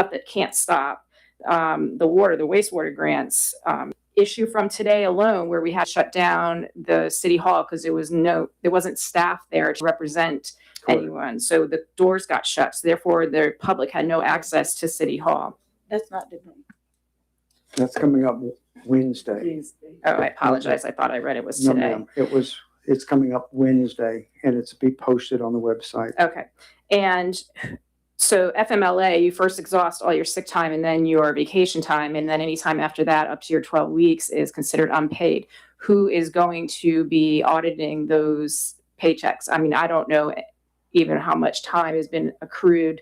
not that can't stop. The wastewater grants issue from today alone, where we had to shut down the city hall because there wasn't staff there to represent anyone. So the doors got shut. So therefore, the public had no access to city hall. That's not different. That's coming up Wednesday. Oh, I apologize. I thought I read it was No, today. ma'am. It's coming up Wednesday, and it's to be posted on the website. Okay. And so FMLA, you first exhaust all your sick time and then your vacation time, and then any time after that up to your 12 weeks is considered unpaid. Who is going to be auditing those paychecks? I mean, I don't know even how much time has been accrued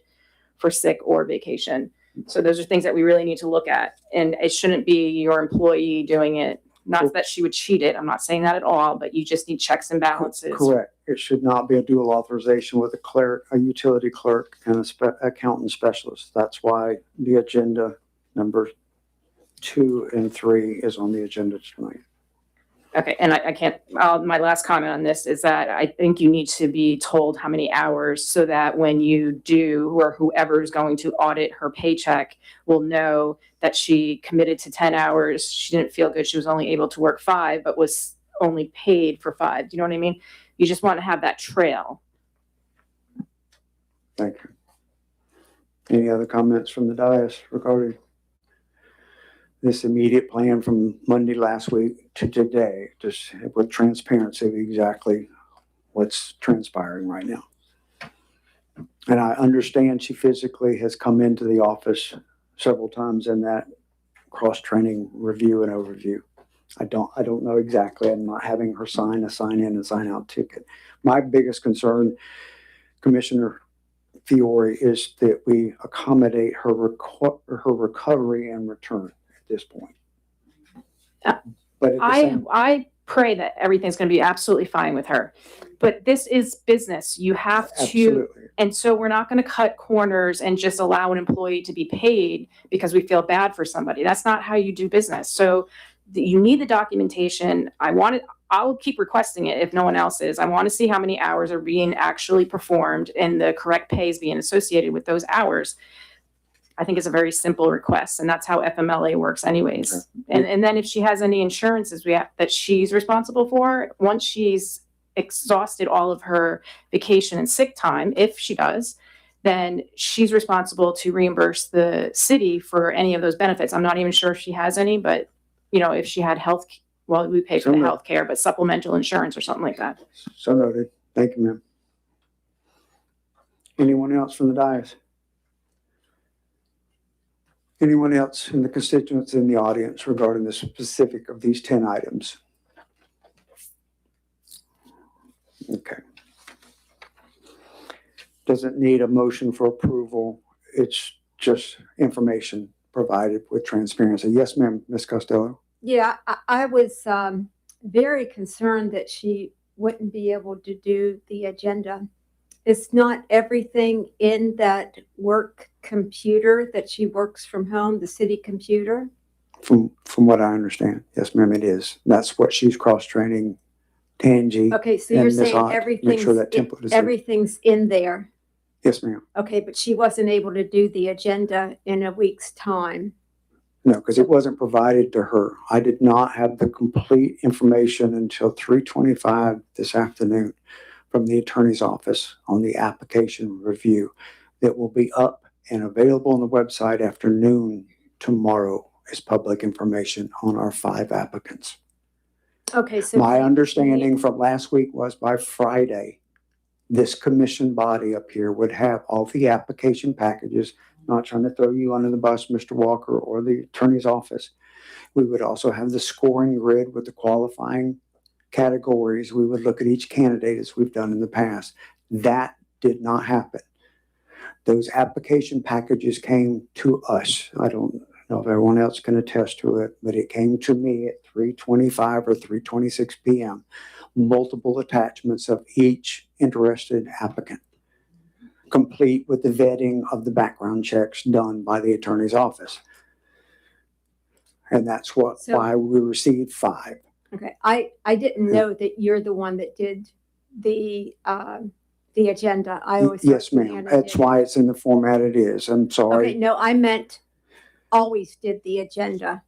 for sick or vacation. So those are things that we really need to look at, and it shouldn't be your employee doing it. Not that she would cheat it. I'm not saying that at all, but you just need checks and balances. Correct. It should not be a dual authorization with a clerk, a utility clerk, and an accountant specialist. That's why the agenda number 2 and 3 is on the agenda tonight. Okay, and I can't, my last comment on this is that I think you need to be told how many hours so that when you do, or whoever is going to audit her paycheck will know that she committed to 10 hours. She didn't feel good. She was only able to work 5, but was only paid for 5. Do you know what I mean? You just want to have that trail. Thank you. Any other comments from the dais regarding this immediate plan from Monday last week to today, just with transparency of exactly what's transpiring right now? And I understand she physically has come into the office several times in that cross-training review and overview. I don't know exactly. I'm not having her sign a sign-in and sign-out ticket. My biggest concern, Commissioner Fiore, is that we accommodate her recovery and return at this point. But I pray that everything's going to be absolutely fine with her. But this is business. You have to, absolutely. And so we're not going to cut corners and just allow an employee to be paid because we feel bad for somebody. That's not how you do business. So you need the documentation. I'll keep requesting it if no one else is. I want to see how many hours are being actually performed and the correct pay is being associated with those hours. I think it's a very simple request, and that's how FMLA works anyways. Okay. And then if she has any insurances that she's responsible for, once she's exhausted all of her vacation and sick time, if she does, then she's responsible to reimburse the city for any of those benefits. I'm not even sure if she has any, but if she had we pay for the health care, but supplemental insurance or something like that. So noted. Thank you, ma'am. Anyone else from the dais? Anyone else in the constituents in the audience regarding the specific of these 10 items? Okay. Doesn't need a motion for approval. It's just information provided with transparency. Yes, ma'am, Ms. Costello. Yeah, I was very concerned that she wouldn't be able to do the agenda. It's not everything in that work computer that she works from home, the city computer. From what I understand, yes, ma'am, it is. That's what she's cross-training Tangi. Okay, so you're saying everything's in there. Yes, ma'am. Okay, but she wasn't able to do the agenda in a week's time. No, because it wasn't provided to her. I did not have the complete information until 3:25 this afternoon from the attorney's office on the application review that will be up and available on the website after noon tomorrow as public information on our 5 applicants. Okay, so my understanding from last week was by Friday, this commission body up here would have all the application packages. Not trying to throw you under the bus, Mr. Walker, or the attorney's office. We would also have the scoring grid with the qualifying categories. We would look at each candidate as we've done in the past. That did not happen. Those application packages came to us. I don't know if everyone else can attest to it, but it came to me at 3:25 or 3:26 p.m. Multiple attachments of each interested applicant, complete with the vetting of the background checks done by the attorney's office. And that's why we received 5. Okay, I didn't know that you're the one that did the the agenda. I always Yes, thought ma'am. Deanna That's did. why it's in the format it is. I'm Okay, sorry. no, I meant always did the agenda.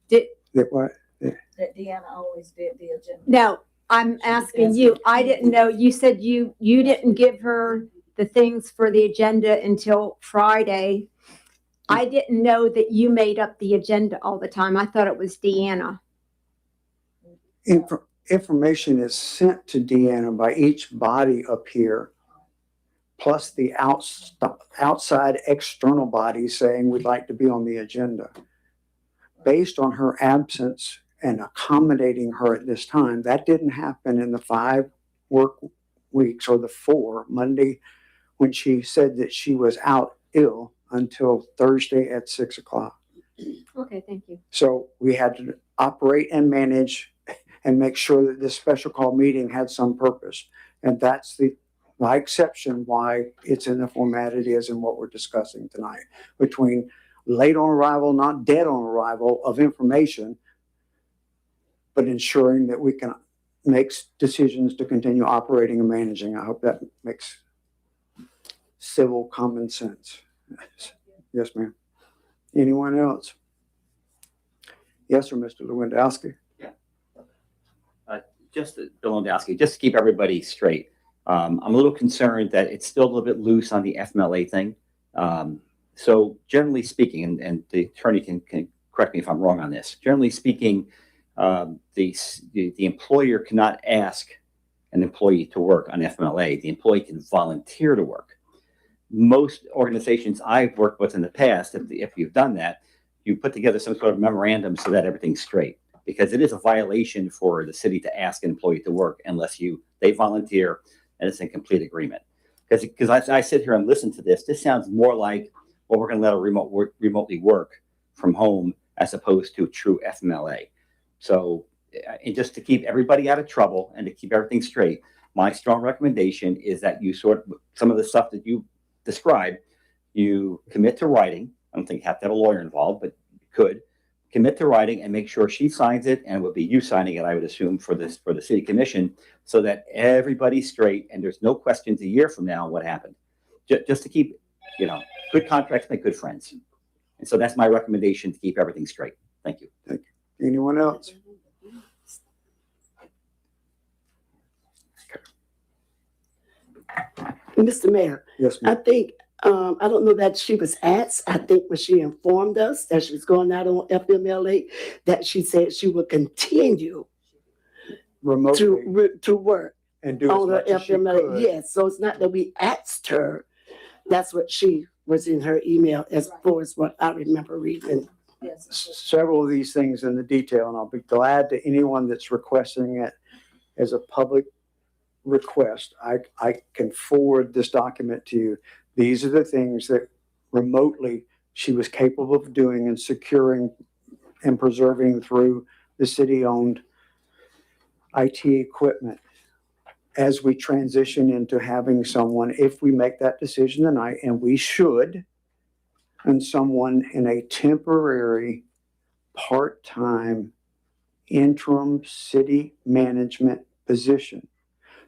Did, That what? That Deanna always did the agenda. no, I'm asking you. I didn't know. You said you didn't give her the things for the agenda until Friday. I didn't know that you made up the agenda all the time. I thought it was Deanna. Information is sent to Deanna by each body up here, plus the outside external bodies saying we'd like to be on the agenda. Based on her absence and accommodating her at this time, that didn't happen in the 5 work weeks or the 4 Monday when she said that she was out ill until Thursday at 6 o'clock. Okay, thank you. So we had to operate and manage and make sure that this special call meeting had some purpose. And that's my exception why it's in the format it is and what we're discussing tonight, between late on arrival, not dead on arrival of information, but ensuring that we can make decisions to continue operating and managing. I hope that makes civil common sense. Yes, ma'am. Anyone else? Yes, sir, Mr. Lewandowski. Just Bill Lewandowski, just to keep everybody straight. I'm a little concerned that it's still a little bit loose on the FMLA thing. So generally speaking, and the attorney can correct me if I'm wrong on this. Generally speaking, the employer cannot ask an employee to work on FMLA. The employee can volunteer to work. Most organizations I've worked with in the past, if you've done that, you put together some sort of memorandum so that everything's straight. Because it is a violation for the city to ask an employee to work unless they volunteer and it's in complete agreement. Because I sit here and listen to this sounds more like, well, we're going to let her remotely work from home as opposed to true FMLA. So, and just to keep everybody out of trouble and to keep everything straight, my strong recommendation is that you some of the stuff that you described, you commit to writing. I don't think you have to have a lawyer involved, but you could. Commit to writing and make sure she signs it, and it would be you signing it, I would assume, for the city commission, so that everybody's straight and there's no questions a year from now what happened. Just to keep, good contracts make good friends. And so that's my recommendation, to keep everything straight. Thank you. Thank you. Anyone else? Mr. Mayor, Yes, I ma'am. think, I don't know that she was asked. I think when she informed us that she was going out on FMLA, that she said she would continue Remotely to work and do as on her much as she FMLA. could. Yes, so it's not that we asked her. That's what she was in her email, as far as what I remember reading. Yes. Several of these things in the detail, and I'll be glad to anyone that's requesting it as a public request. I can forward this document to you. These are the things that remotely she was capable of doing and securing and preserving through the city-owned IT equipment. As we transition into having someone, if we make that decision tonight, and we should, and someone in a temporary, part-time, interim city management position,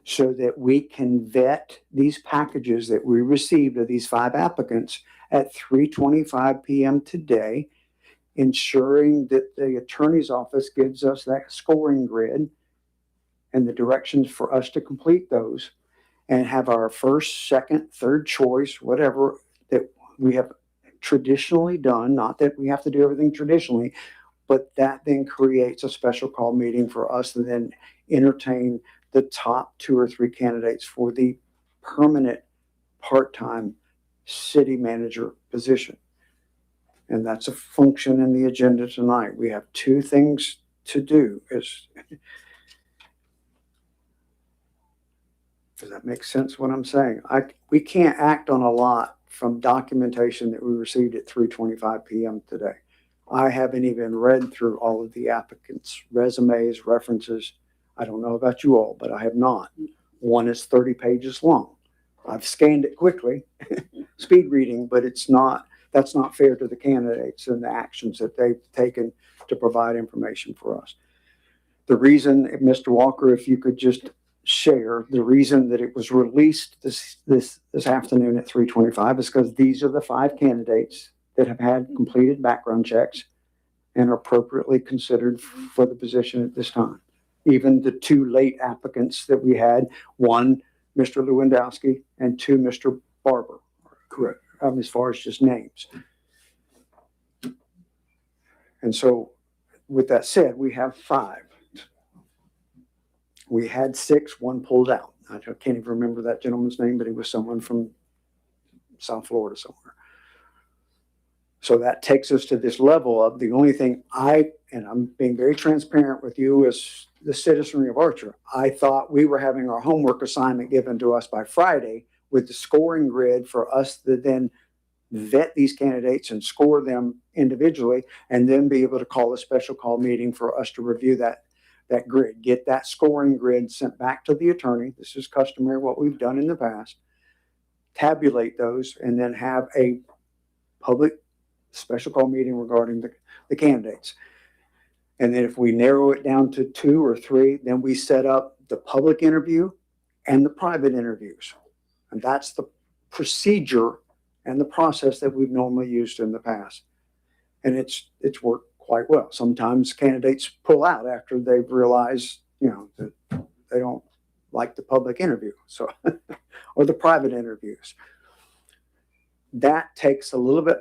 so that we can vet these packages that we received of these 5 applicants at 3:25 p.m. today, ensuring that the attorney's office gives us that scoring grid and the directions for us to complete those, and have our first, second, third choice, whatever that we have traditionally done. Not that we have to do everything traditionally, but that then creates a special call meeting for us to then entertain the top 2 or 3 candidates for the permanent part-time city manager position. And that's a function in the agenda tonight. We have 2 things to do. Does that make sense what I'm saying? We can't act on a lot from documentation that we received at 3:25 p.m. today. I haven't even read through all of the applicants' resumes, references. I don't know about you all, but I have not. One is 30 pages long. I've scanned it quickly, speed reading, but that's not fair to the candidates and the actions that they've taken to provide information for us. The reason, Mr. Walker, if you could just share the reason that it was released this afternoon at 3:25 is because these are the 5 candidates that have had completed background checks and are appropriately considered for the position at this time. Even the 2 late applicants that we had, one, Mr. Lewandowski, and 2, Mr. Barber. Correct. As far as just names. And so with that said, we have 5. We had 6, 1 pulled out. I can't even remember that gentleman's name, but he was someone from South Florida somewhere. So that takes us to this level of the only thing and I'm being very transparent with you as the citizenry of Archer, I thought we were having our homework assignment given to us by Friday with the scoring grid for us to then vet these candidates and score them individually, and then be able to call a special call meeting for us to review that grid, get that scoring grid sent back to the attorney. This is customary, what we've done in the past. Tabulate those and then have a public special call meeting regarding the candidates. And then if we narrow it down to 2 or 3, then we set up the public interview and the private interviews. And that's the procedure and the process that we've normally used in the past. And it's worked quite well. Sometimes candidates pull out after they've realized, that they don't like the public interview, so or the private interviews. That takes a little bit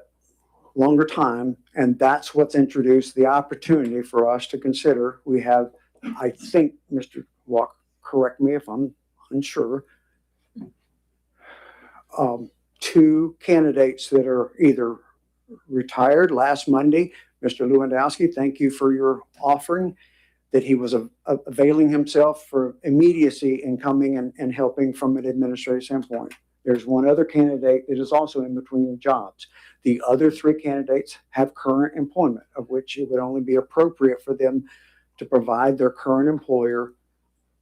longer time, and that's what's introduced the opportunity for us to consider. We have, I think, Mr. Walker, correct me if I'm unsure, 2 candidates that are either retired last Monday. Mr. Lewandowski, thank you for your offering that he was availing himself for immediacy in coming and helping from an administrative standpoint. There's one other candidate that is also in between jobs. The other 3 candidates have current employment, of which it would only be appropriate for them to provide their current employer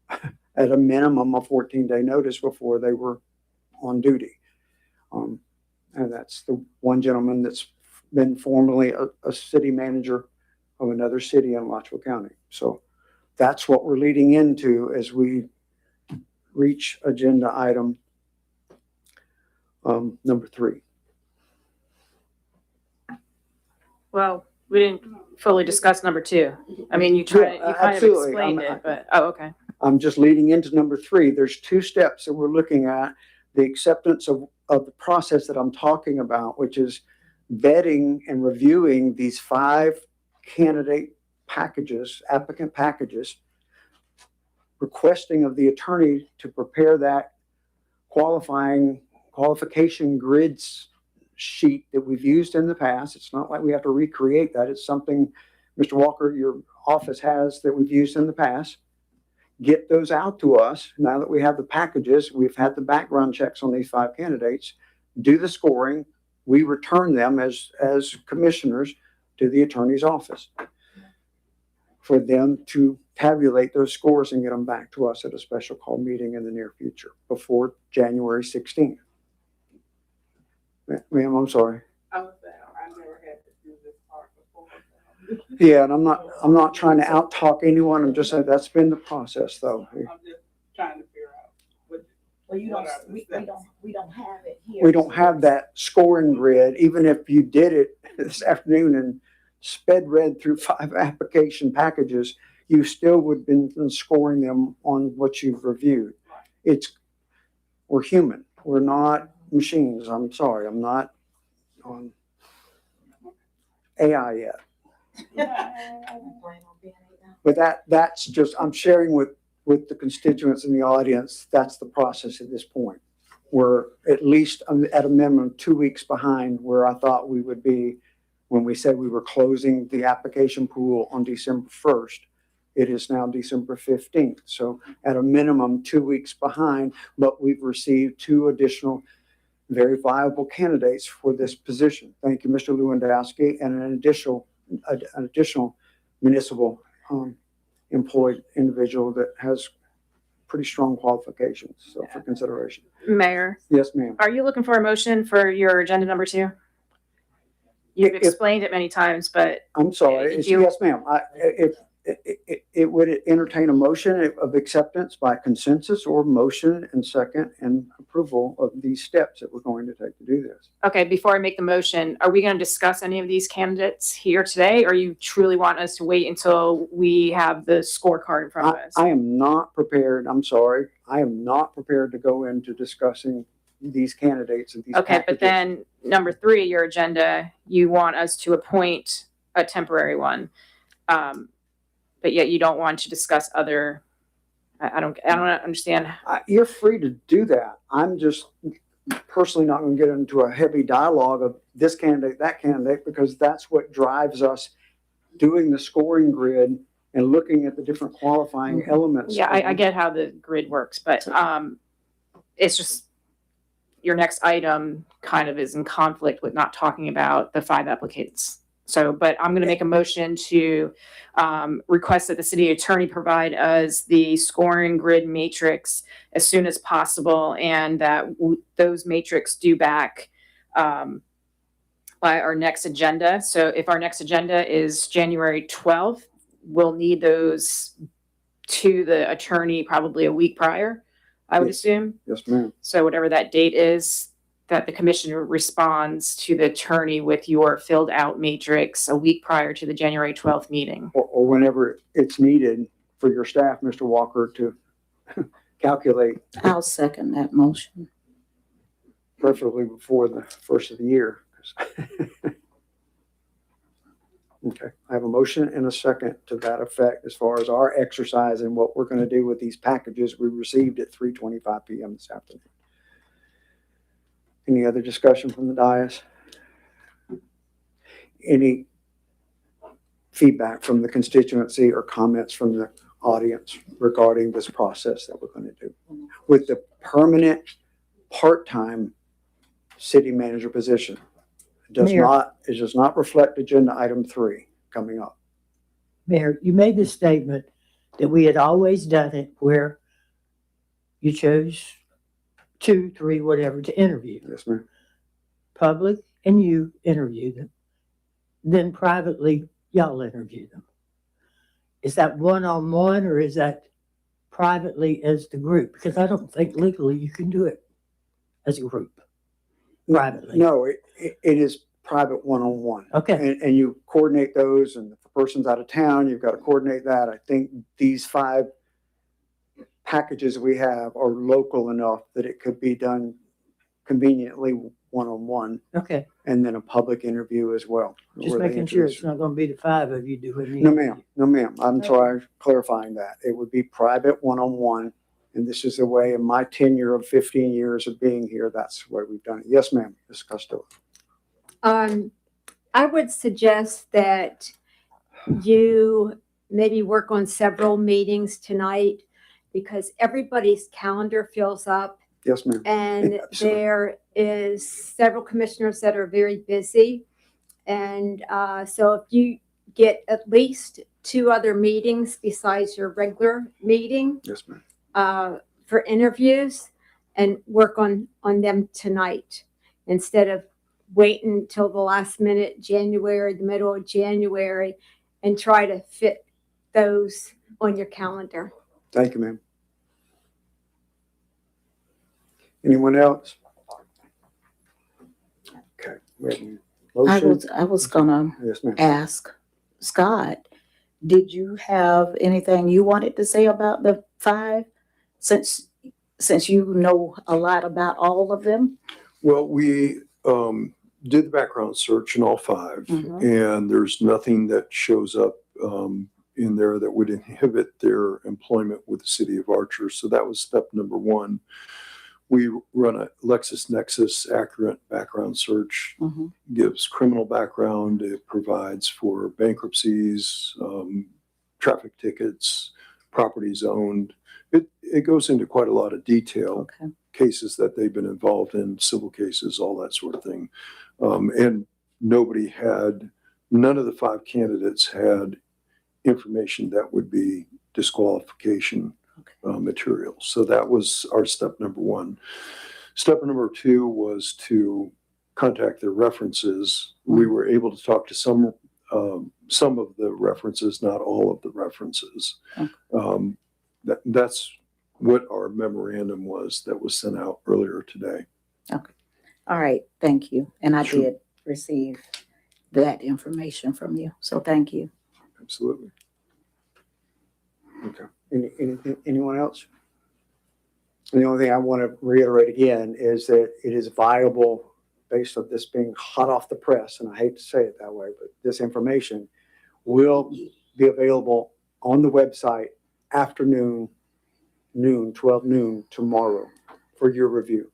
at a minimum of 14-day notice before they were on duty. And that's the one gentleman that's been formerly a city manager of another city in Alachua County. So that's what we're leading into as we reach agenda item number 3. Well, we didn't fully discuss number 2. I mean, you kind of absolutely. explained it, but, okay. I'm just leading into number 3. There's 2 steps that we're looking at. The acceptance of the process that I'm talking about, which is vetting and reviewing these 5 candidate packages, applicant packages, requesting of the attorney to prepare that qualification grids sheet that we've used in the past. It's not like we have to recreate that. It's something, Mr. Walker, your office has that we've used in the past. Get those out to us. Now that we have the packages, we've had the background checks on these 5 candidates, do the scoring. We return them as commissioners to the attorney's office for them to tabulate those scores and get them back to us at a special call meeting in the near future before January 16th. Ma'am, I'm sorry. I never had to do this part before. Yeah, and I'm not trying to out-talk anyone. I'm just saying that's been the process, though. I'm just trying to figure out what. Well, we don't have it here. We don't have that scoring grid. Even if you did it this afternoon and read through 5 application packages, you still would have been scoring them on what you've reviewed. We're human. We're not machines. I'm sorry. I'm not on AI yet. But that's just, I'm sharing with the constituents in the audience, that's the process at this point. We're at least at a minimum 2 weeks behind where I thought we would be when we said we were closing the application pool on December 1st. It is now December 15th. So at a minimum 2 weeks behind, but we've received 2 additional very viable candidates for this position. Thank you, Mr. Lewandowski, and an additional municipal employed individual that has pretty strong qualifications. So for consideration. Mayor, Yes, ma'am. are you looking for a motion for your agenda number 2? You've If- explained it many times, but I'm sorry. You- Yes, ma'am. it would entertain a motion of acceptance by consensus or motion and second and approval of these steps that we're going to take to do this. Okay, before I make the motion, are we going to discuss any of these candidates here today? Or you truly want us to wait until we have the scorecard in front of us? I am not prepared, I'm sorry, I am not prepared to go into discussing these candidates and these Okay, but packages. then number 3, your agenda, you want us to appoint a temporary one. But yet you don't want to discuss other, I don't understand. You're free to do that. I'm just personally not going to get into a heavy dialogue of this candidate, that candidate, because that's what drives us doing the scoring grid and looking at the different qualifying elements. Yeah, I get how the grid works, but it's just your next item kind of is in conflict with not talking about the 5 applicants. So, but I'm going to make a motion to request that the city attorney provide us the scoring grid matrix as soon as possible, and that those matrix due back by our next agenda. So if our next agenda is January 12th, we'll need those to the attorney probably a week prior, I would assume. Yes, ma'am. So whatever that date is, that the commissioner responds to the attorney with your filled out matrix a week prior to the January 12th meeting. Or whenever it's needed for your staff, Mr. Walker, to calculate, I'll second that motion. preferably before the first of the year. Okay, I have a motion and a second to that effect as far as our exercise and what we're going to do with these packages we received at 3:25 p.m. this afternoon. Any other discussion from the dais? Any feedback from the constituency or comments from the audience regarding this process that we're going to do? With the permanent part-time city manager position, it does not reflect agenda item 3 coming up. Mayor, you made the statement that we had always done it where you chose 2, 3, whatever to interview. Yes, ma'am. Public and you interview them. Then privately, y'all interview them. Is that one-on-one or is that privately as the group? Because I don't think legally you can do it as a group, privately. No, it is private one-on-one. Okay, And you coordinate those, and if the person's out of town, you've got to coordinate that. I think these 5 packages we have are local enough that it could be done conveniently one-on-one, okay. and then a public interview as well. Just where they making sure introduce- it's not going to be the 5 of you doing the No, interview. ma'am. No, ma'am. I'm sorry, clarifying that. It would be private one-on-one, and this is the way in my tenure of 15 years of being here, that's the way we've done it. Yes, ma'am, Ms. Costello. I would suggest that you maybe work on several meetings tonight because everybody's calendar fills up Yes, ma'am. and Absolutely. there is several commissioners that are very busy. And so if you get at least 2 other meetings besides your regular meeting Yes, ma'am. for interviews and work on them tonight instead of waiting till the last minute, January, the middle of January, and try to fit those on your calendar. Thank you, ma'am. Anyone else? Okay. we have a motion. I was gonna Yes, ma'am. ask Scott, did you have anything you wanted to say about the 5? Since you know a lot about all of them? Well, we did the background search in all 5, Mhm. and there's nothing that shows up in there that would inhibit their employment with the city of Archer. So that was step number 1. We run a LexisNexis accurate background search, Mhm. gives criminal background, it provides for bankruptcies, traffic tickets, properties owned. It goes into quite a lot of detail. Okay. Cases that they've been involved in, civil cases, all that sort of thing. And none of the 5 candidates had information that would be disqualification material. So that was our step number 1. Step number 2 was to contact their references. We were able to talk to some some of the references, not all of the references. That's what our memorandum was that was sent out earlier today. All right, thank you. And I Sure. did receive that information from you, so thank you. Absolutely. Okay. Anyone else? And the only thing I want to reiterate again is that it is viable based on this being hot off the press, and I hate to say it that way, but this information will be available on the website afternoon, 12 noon tomorrow for your review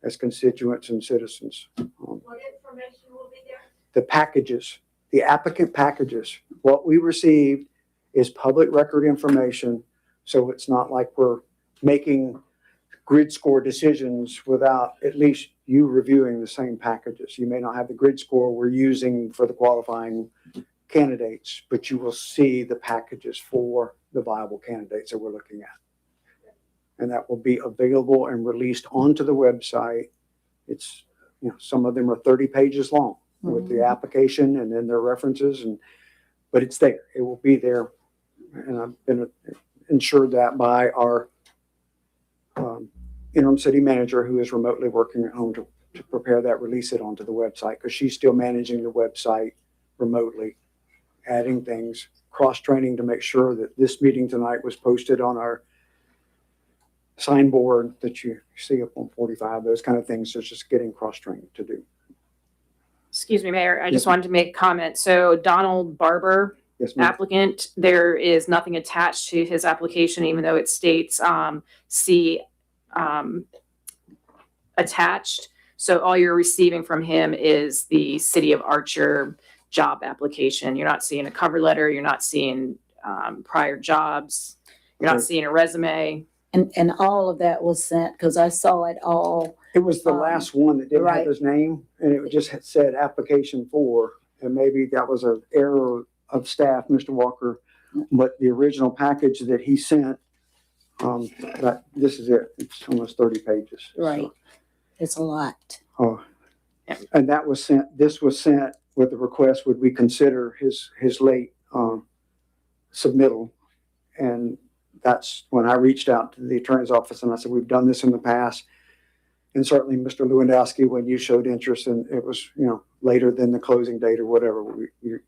as constituents and citizens. What information will be there? The packages, the applicant packages, what we received is public record information. So it's not like we're making grid score decisions without at least you reviewing the same packages. You may not have the grid score we're using for the qualifying candidates, but you will see the packages for the viable candidates that we're looking at. And that will be available and released onto the website. It's, some of them are 30 pages long with the application and then their references, but it's there. It will be there. And I've been ensured that by our interim city manager, who is remotely working at home to prepare that, release it onto the website, because she's still managing the website remotely, adding things, cross-training to make sure that this meeting tonight was posted on our signboard that you see up on 45, those kind of things. So it's just getting cross-training to do. Excuse me, Mayor, I just Yes. wanted to make a comment. So Donald Barber, Yes, ma'am. applicant, there is nothing attached to his application, even though it states C attached. So all you're receiving from him is the City of Archer job application. You're not seeing a cover letter. You're not seeing prior jobs. You're not Okay. seeing a resume. And all of that was sent, because I saw it all. It was the last one that didn't have right. his name, and it just had said application for, and maybe that was an error of staff, Mr. Walker. But the original package that he sent, this is it. It's almost 30 pages. So, Right. It's a lot. and that was sent. This was sent with the request: would we consider his late submittal? And that's when I reached out to the attorney's office and I said, we've done this in the past. And certainly Mr. Lewandowski, when you showed interest, and it was, later than the closing date or whatever, we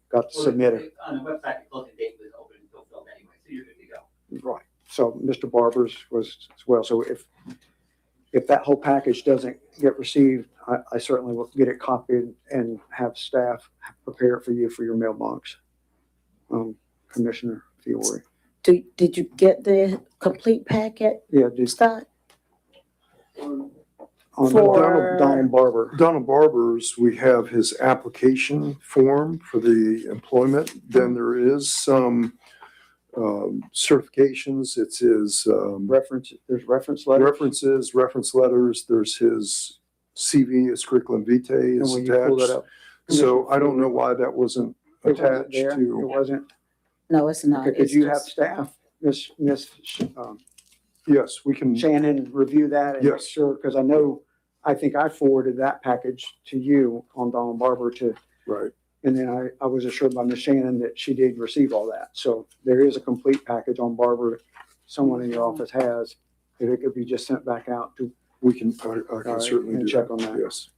got to submit it. On the website, the closing date was open until filled anyway, so you're good to go. Right. So Mr. Barber's was as well. So if that whole package doesn't get received, I certainly will get it copied and have staff prepare it for you for your mailbox. Commissioner Fiore. Did you get the complete packet, Yeah, just Scott? on For- Donald Barber. Donald Barber's, we have his application form for the employment. Then there is some certifications. It's his There's reference letters. reference letters. There's his CV, his curriculum vitae And is when you pull that attached. up. So I don't know why that wasn't It wasn't attached there. It to. wasn't. No, it's not. Okay, could It's you have just- staff, Miss Yes, we can. Shannon, review that and make Yes. sure, because I think I forwarded that package to you on Donald Barber Right. and then I was assured by Miss Shannon that she did receive all that. So there is a complete package on Barber someone in your office has. If it could be just sent back out to We can, I All can right, certainly and do check that. on that. Yes.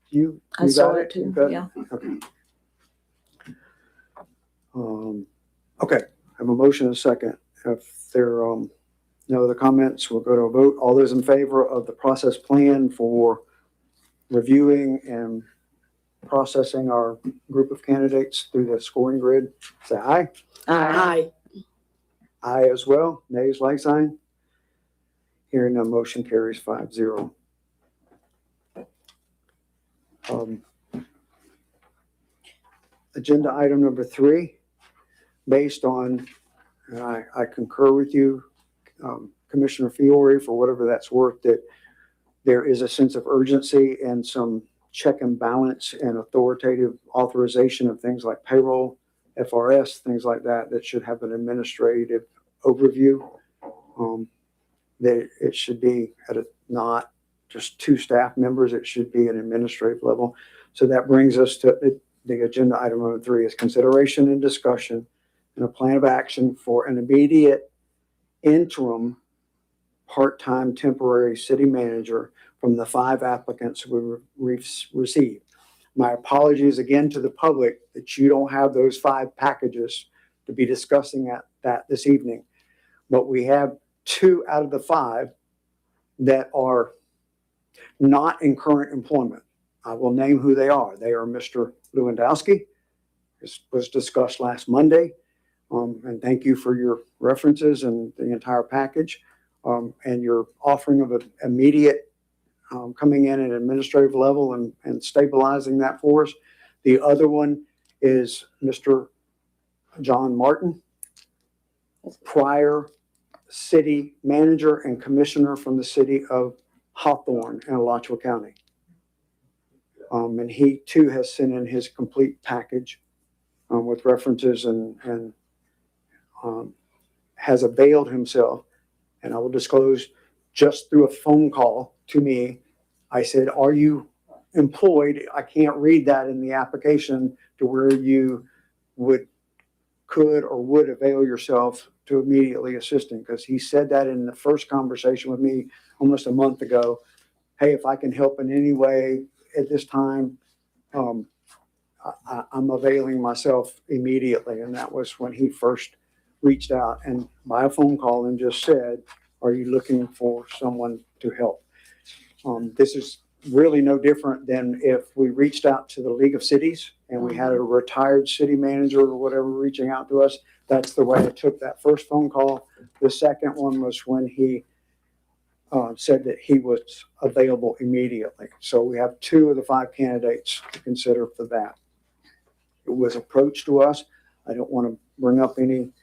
you. I you saw got it too, You got yeah. Okay. Okay, I have a motion and a second. If there are no other comments, we'll go to a vote. All those in favor of the process plan for reviewing and processing our group of candidates through the scoring grid, say aye. Aye. Aye as well. Nays, like sign. Hearing none, motion carries 5-0. Agenda item number 3, based on, and I concur with you, Commissioner Fiore, for whatever that's worth, that there is a sense of urgency and some check and balance and authoritative authorization of things like payroll, FRS, things like that, that should have an administrative overview. That it should be at not just 2 staff members, it should be an administrative level. So that brings us to, the agenda item number 3 is consideration and discussion and a plan of action for an immediate interim part-time temporary city manager from the 5 applicants we've received. My apologies again to the public that you don't have those 5 packages to be discussing that this evening. But we have 2 out of the 5 that are not in current employment. I will name who they are. They are Mr. Lewandowski. This was discussed last Monday. And thank you for your references and the entire package. And your offering of an immediate coming in at an administrative level and stabilizing that for us. The other one is Mr. John Martin, prior city manager and commissioner from the city of Hawthorne in Alachua County. And he too has sent in his complete package with references and has availed himself. And I will disclose, just through a phone call to me, I said, are you employed? I can't read that in the application to where you could or would avail yourself to immediately assisting, because he said that in the first conversation with me almost a month ago. Hey, if I can help in any way at this time, I'm availing myself immediately. And that was when he first reached out and by a phone call and just said, are you looking for someone to help? This is really no different than if we reached out to the League of Cities and we had a retired city manager or whatever reaching out to us. That's the way I took that first phone call. The second one was when he said that he was available immediately. So we have 2 of the 5 candidates to consider for that. It was approached to us. I don't want to bring up any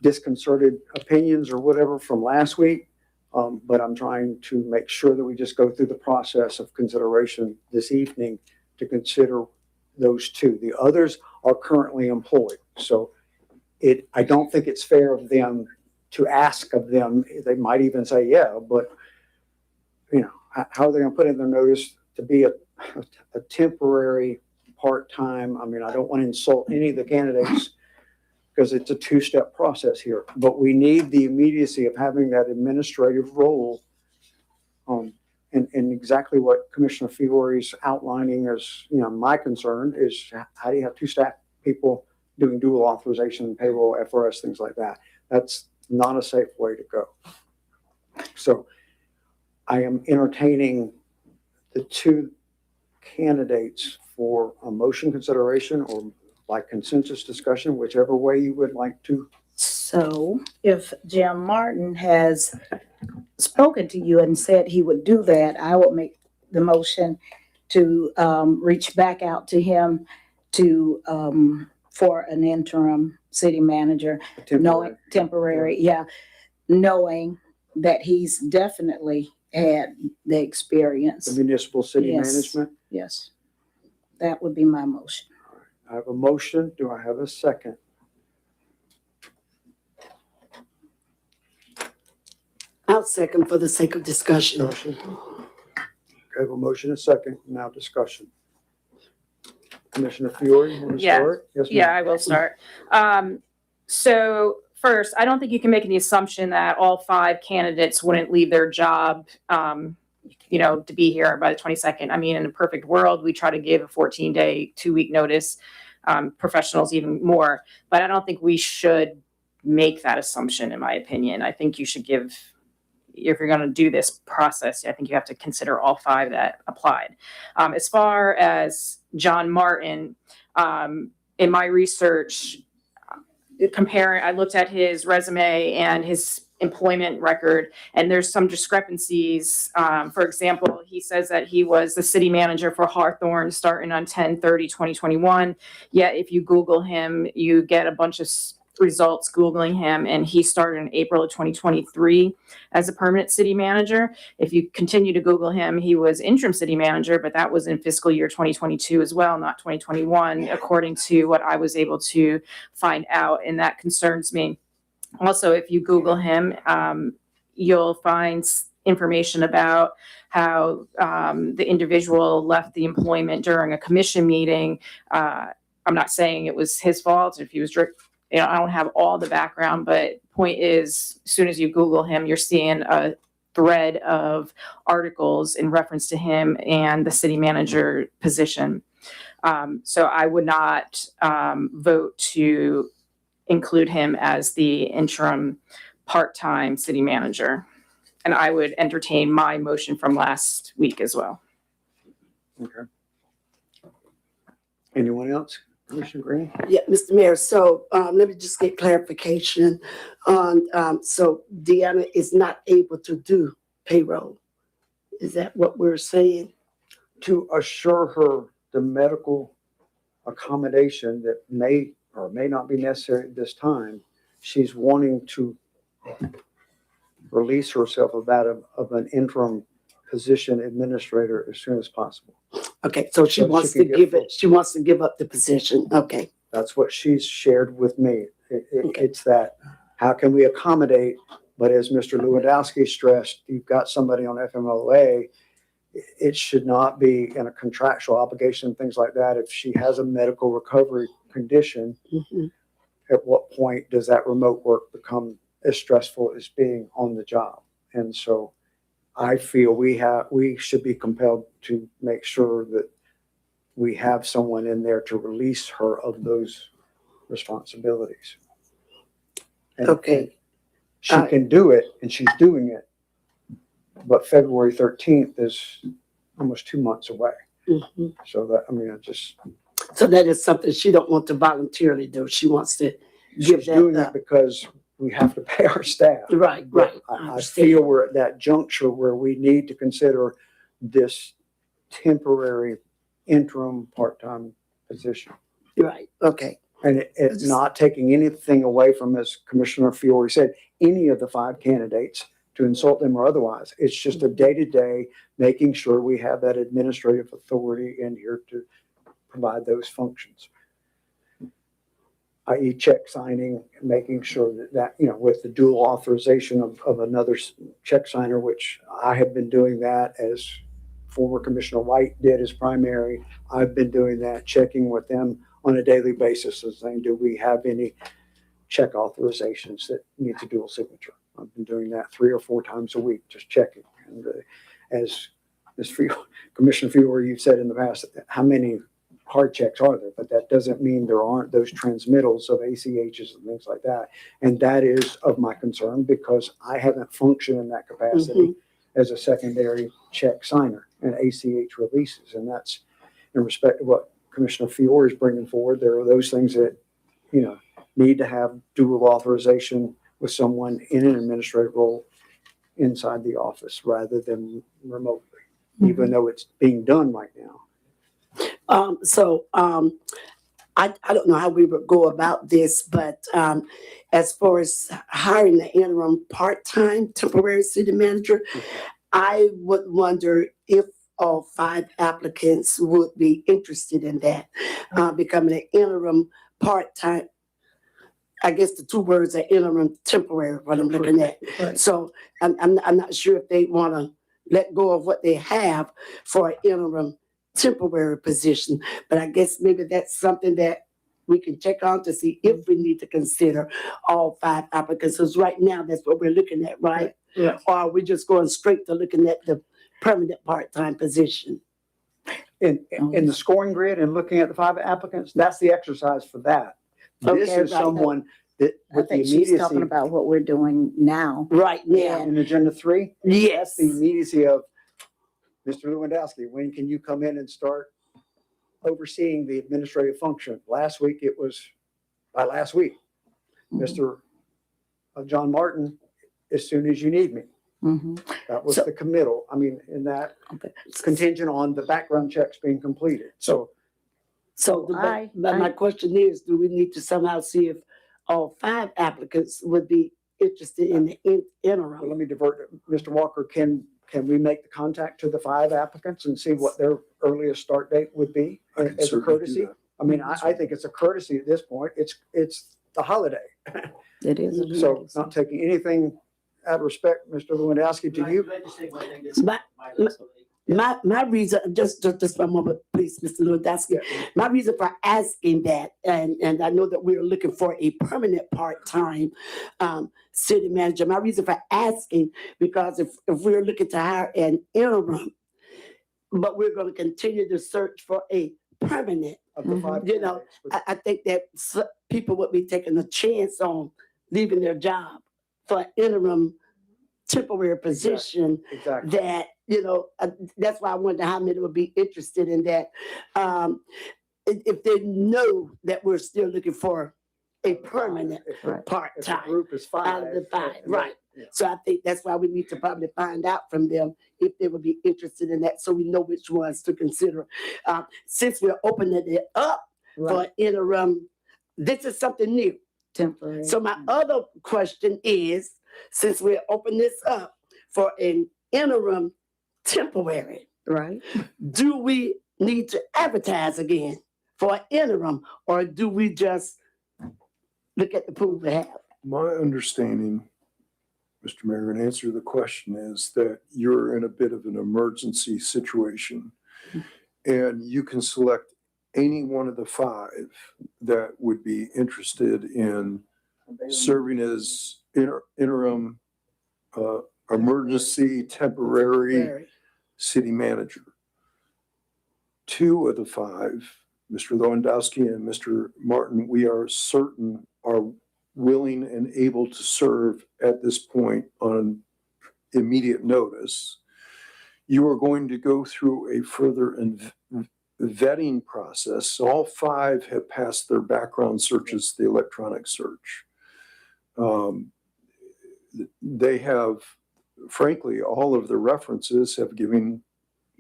disconcerted opinions or whatever from last week, but I'm trying to make sure that we just go through the process of consideration this evening to consider those 2. The others are currently employed. So I don't think it's fair of them to ask of them. They might even say, yeah, but how are they going to put in their notice to be a temporary part-time? I mean, I don't want to insult any of the candidates because it's a 2-step process here, but we need the immediacy of having that administrative role. And exactly what Commissioner Fiore's outlining as, my concern is, how do you have 2 staff people doing dual authorization, payroll, FRS, things like that? That's not a safe way to go. So I am entertaining the 2 candidates for a motion consideration or by consensus discussion, whichever way you would like to. So if Jim Martin has spoken to you and said he would do that, I will make the motion to reach back out to him for an interim city manager, temporary, knowing that he's definitely had the experience. The municipal city Yes. management. Yes, that would be my motion. I have a motion. Do I have a second? I'll second for the sake of discussion. I have a motion and a second. Now discussion. Commissioner Fiore, you want to Yeah. start? Yes, ma'am. Yeah, I will start. So first, I don't think you can make any assumption that all 5 candidates wouldn't leave their job, to be here by the 22nd. I mean, in a perfect world, we try to give a 14-day, 2-week notice, professionals even more, but I don't think we should make that assumption, in my opinion. I think you should if you're going to do this process, I think you have to consider all 5 that applied. As far as John Martin, in my research, I looked at his resume and his employment record, and there's some discrepancies. For example, he says that he was the city manager for Hawthorne starting on 10/30/2021. Yet if you Google him, you get a bunch of results Googling him, and he started in April of 2023 as a permanent city manager. If you continue to Google him, he was interim city manager, but that was in fiscal year 2022 as well, not 2021, according to what I was able to find out, and that concerns me. Also, if you Google him, you'll find information about how the individual left the employment during a commission meeting. I'm not saying it was his fault if he was I don't have all the background, but point is, as soon as you Google him, you're seeing a thread of articles in reference to him and the city manager position. So I would not vote to include him as the interim part-time city manager. And I would entertain my motion from last week as well. Okay. Anyone else? Commissioner Green? Yeah, Mr. Mayor, so let me just get clarification on, so Deanna is not able to do payroll. Is that what we're saying? To assure her the medical accommodation that may or may not be necessary at this time, she's wanting to release herself of that of an interim position administrator as soon as possible. Okay, so she So wants she to can get give full. it, she wants to give up the position. Okay, That's what she's shared with me. Okay. It's that, how can we accommodate? But as Mr. Lewandowski stressed, you've got somebody on FMLA, it should not be in a contractual obligation, things like that. If she has a medical recovery condition, mhm, at what point does that remote work become as stressful as being on the job? And so I feel we should be compelled to make sure that we have someone in there to release her of those responsibilities. And okay, she can do it, and she's doing it. But February 13th is almost 2 months away. mhm. So that, I mean, I just, So that is something she don't want to voluntarily do. She wants to give she's that doing it up. because we have to pay our staff. Right, But right. I understand. feel we're at that juncture where we need to consider this temporary interim part-time position. Right, okay, And it's not taking anything away from, as Commissioner Fiore said, any of the 5 candidates to insult them or otherwise. It's just a day-to-day, making sure we have that administrative authority in here to provide those functions. I.e. check signing, making sure that, with the dual authorization of another check signer, which I have been doing that as former Commissioner White did as primary. I've been doing that, checking with them on a daily basis and saying, do we have any check authorizations that need to dual signature? I've been doing that 3 or 4 times a week, just checking. And as Commissioner Fiore, you've said in the past, how many hard checks are there? But that doesn't mean there aren't those transmittals of ACHs and things like that. And that is of my concern because I haven't functioned in that capacity as a secondary check signer and ACH releases. And that's in respect to what Commissioner Fiore is bringing forward. There are those things that, need to have dual authorization with someone in an administrative role inside the office rather than remotely, even though it's being done right now. I don't know how we would go about this, but as far as hiring the interim part-time temporary city manager, I would wonder if all 5 applicants would be interested in that, becoming an interim part-time. I guess the 2 words are interim temporary, what I'm looking at. Right. So I'm not sure if they want to let go of what they have for an interim temporary position, but I guess maybe that's something that we can check on to see if we need to consider all 5 applicants. Because right now, that's what we're looking at, right? Yeah. Or are we just going straight to looking at the permanent part-time position? In the scoring grid and looking at the 5 applicants, that's the exercise for that. This Okay, is right. someone that I with the think she's immediacy talking about what we're doing now. Right now, in Agenda 3. yes. That's the immediacy of Mr. Lewandowski. When can you come in and start overseeing the administrative function? Last week, it was by last week. Mr. John Martin, as soon as you need me. Mhm. That was So- the committal. I mean, in that Okay. contingent on the background checks being completed. So So, but my question is, do we need to somehow see if all 5 applicants would be interested in the well, interim? let me divert. Mr. Walker, can we make the contact to the 5 applicants and see what their earliest start date would be I can as a certainly do courtesy? that. I mean, I think it's a courtesy at this point. It's the holiday. It is. a So courtesy. not taking anything out of respect, Mr. Lewandowski, to you, My reason, just for a moment, please, Mr. Lewandowski. My reason for asking that, and I know that we're looking for a permanent part-time city manager. My reason for asking, because if we're looking to hire an interim, but we're going to continue to search for a permanent, of the five you know, candidates, I think that people would be taking a chance on leaving their job for an interim temporary position exactly. that, that's why I wonder how many would be interested in that. If they know that we're still looking for a permanent If the part-time group is out of the five, right? Yeah. So I think that's why we need to probably find out from them if they would be interested in that, so we know which ones to consider. Since we're opening it up for interim, this is something new. Temporary. So my other question is, since we're opening this up for an interim temporary, Right. do we need to advertise again for an interim, or do we just look at the pool we have? My understanding, Mr. Mayor, and answer to the question is that you're in a bit of an emergency situation, and you can select any one of the five that would be interested in serving as interim, emergency, temporary city manager. Two of the five, Mr. Lewandowski and Mr. Martin, we are certain are willing and able to serve at this point on immediate notice. You are going to go through a further vetting process. All five have passed their background searches, the electronic search. They have, frankly, all of the references have given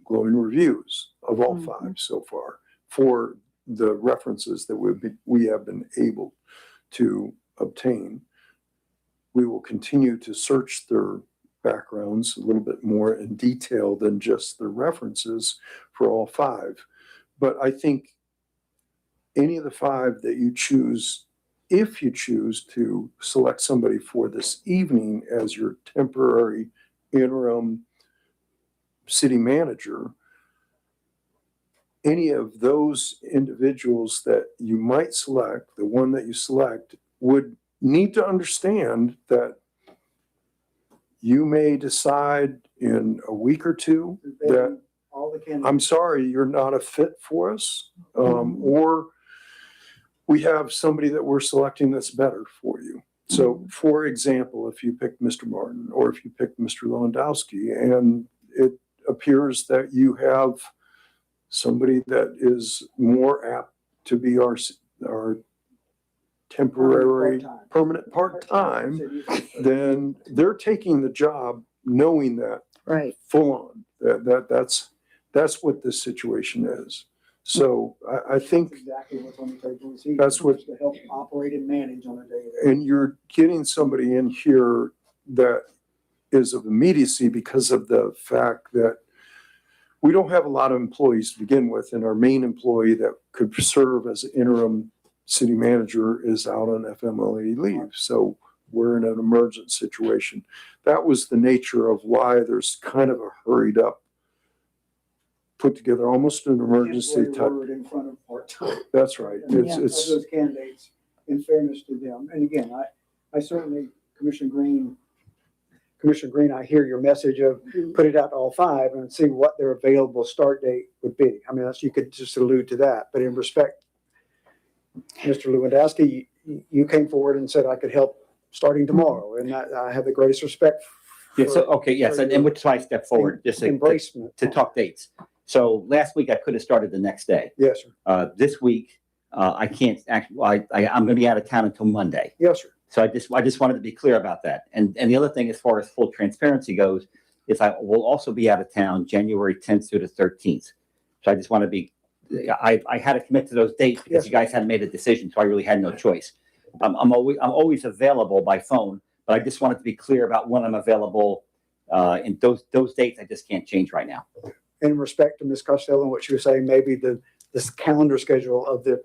glowing reviews of all five so far for the references that we have been able to obtain. We will continue to search their backgrounds a little bit more in detail than just the references for all five. But I think any of the five that you choose, if you choose to select somebody for this evening as your temporary interim city manager, any of those individuals that you might select, the one that you select, would need to understand that you may decide in a week or two that all the candidates. I'm sorry, you're not a fit for us, or we have somebody that we're selecting that's better for you. So, for example, if you pick Mr. Martin or if you pick Mr. Lewandowski, and it appears that you have somebody that is more apt to be our temporary, permanent part-time, then they're taking the job knowing that Right. full on. That's what this situation is. So I think Exactly what's on the table. That's what- To help operate and manage on a daily basis. and you're getting somebody in here that is of immediacy because of the fact that we don't have a lot of employees to begin with, and our main employee that could serve as an interim city manager is out on FMLA leave. So we're in an emergent situation. That was the nature of why there's kind of a hurried up, put together almost an emergency type. Word in front of part-time. That's right. Of It's those candidates, in fairness to them. And again, I certainly, Commissioner Green, I hear your message of put it out to all five and see what their available start date would be. I mean, you could just allude to that. But in respect, Mr. Lewandowski, you came forward and said I could help starting tomorrow. And I have the greatest respect for Yeah, so, okay, yes, and which is why I stepped forward, just to embracement. talk dates. So last week I could have started the next day. Yes, sir. This week, I can't actually, I'm gonna be out of town until Monday. Yes, sir. So I just wanted to be clear about that. And the other thing, as far as full transparency goes, is I will also be out of town January 10th through the 13th. So I just want to be, I had to commit to those dates because Yes. you guys hadn't made a decision, so I really had no choice. I'm always available by phone, but I just wanted to be clear about when I'm available. And those dates I just can't change right now. In respect to Ms. Costello and what she was saying, maybe this calendar schedule of the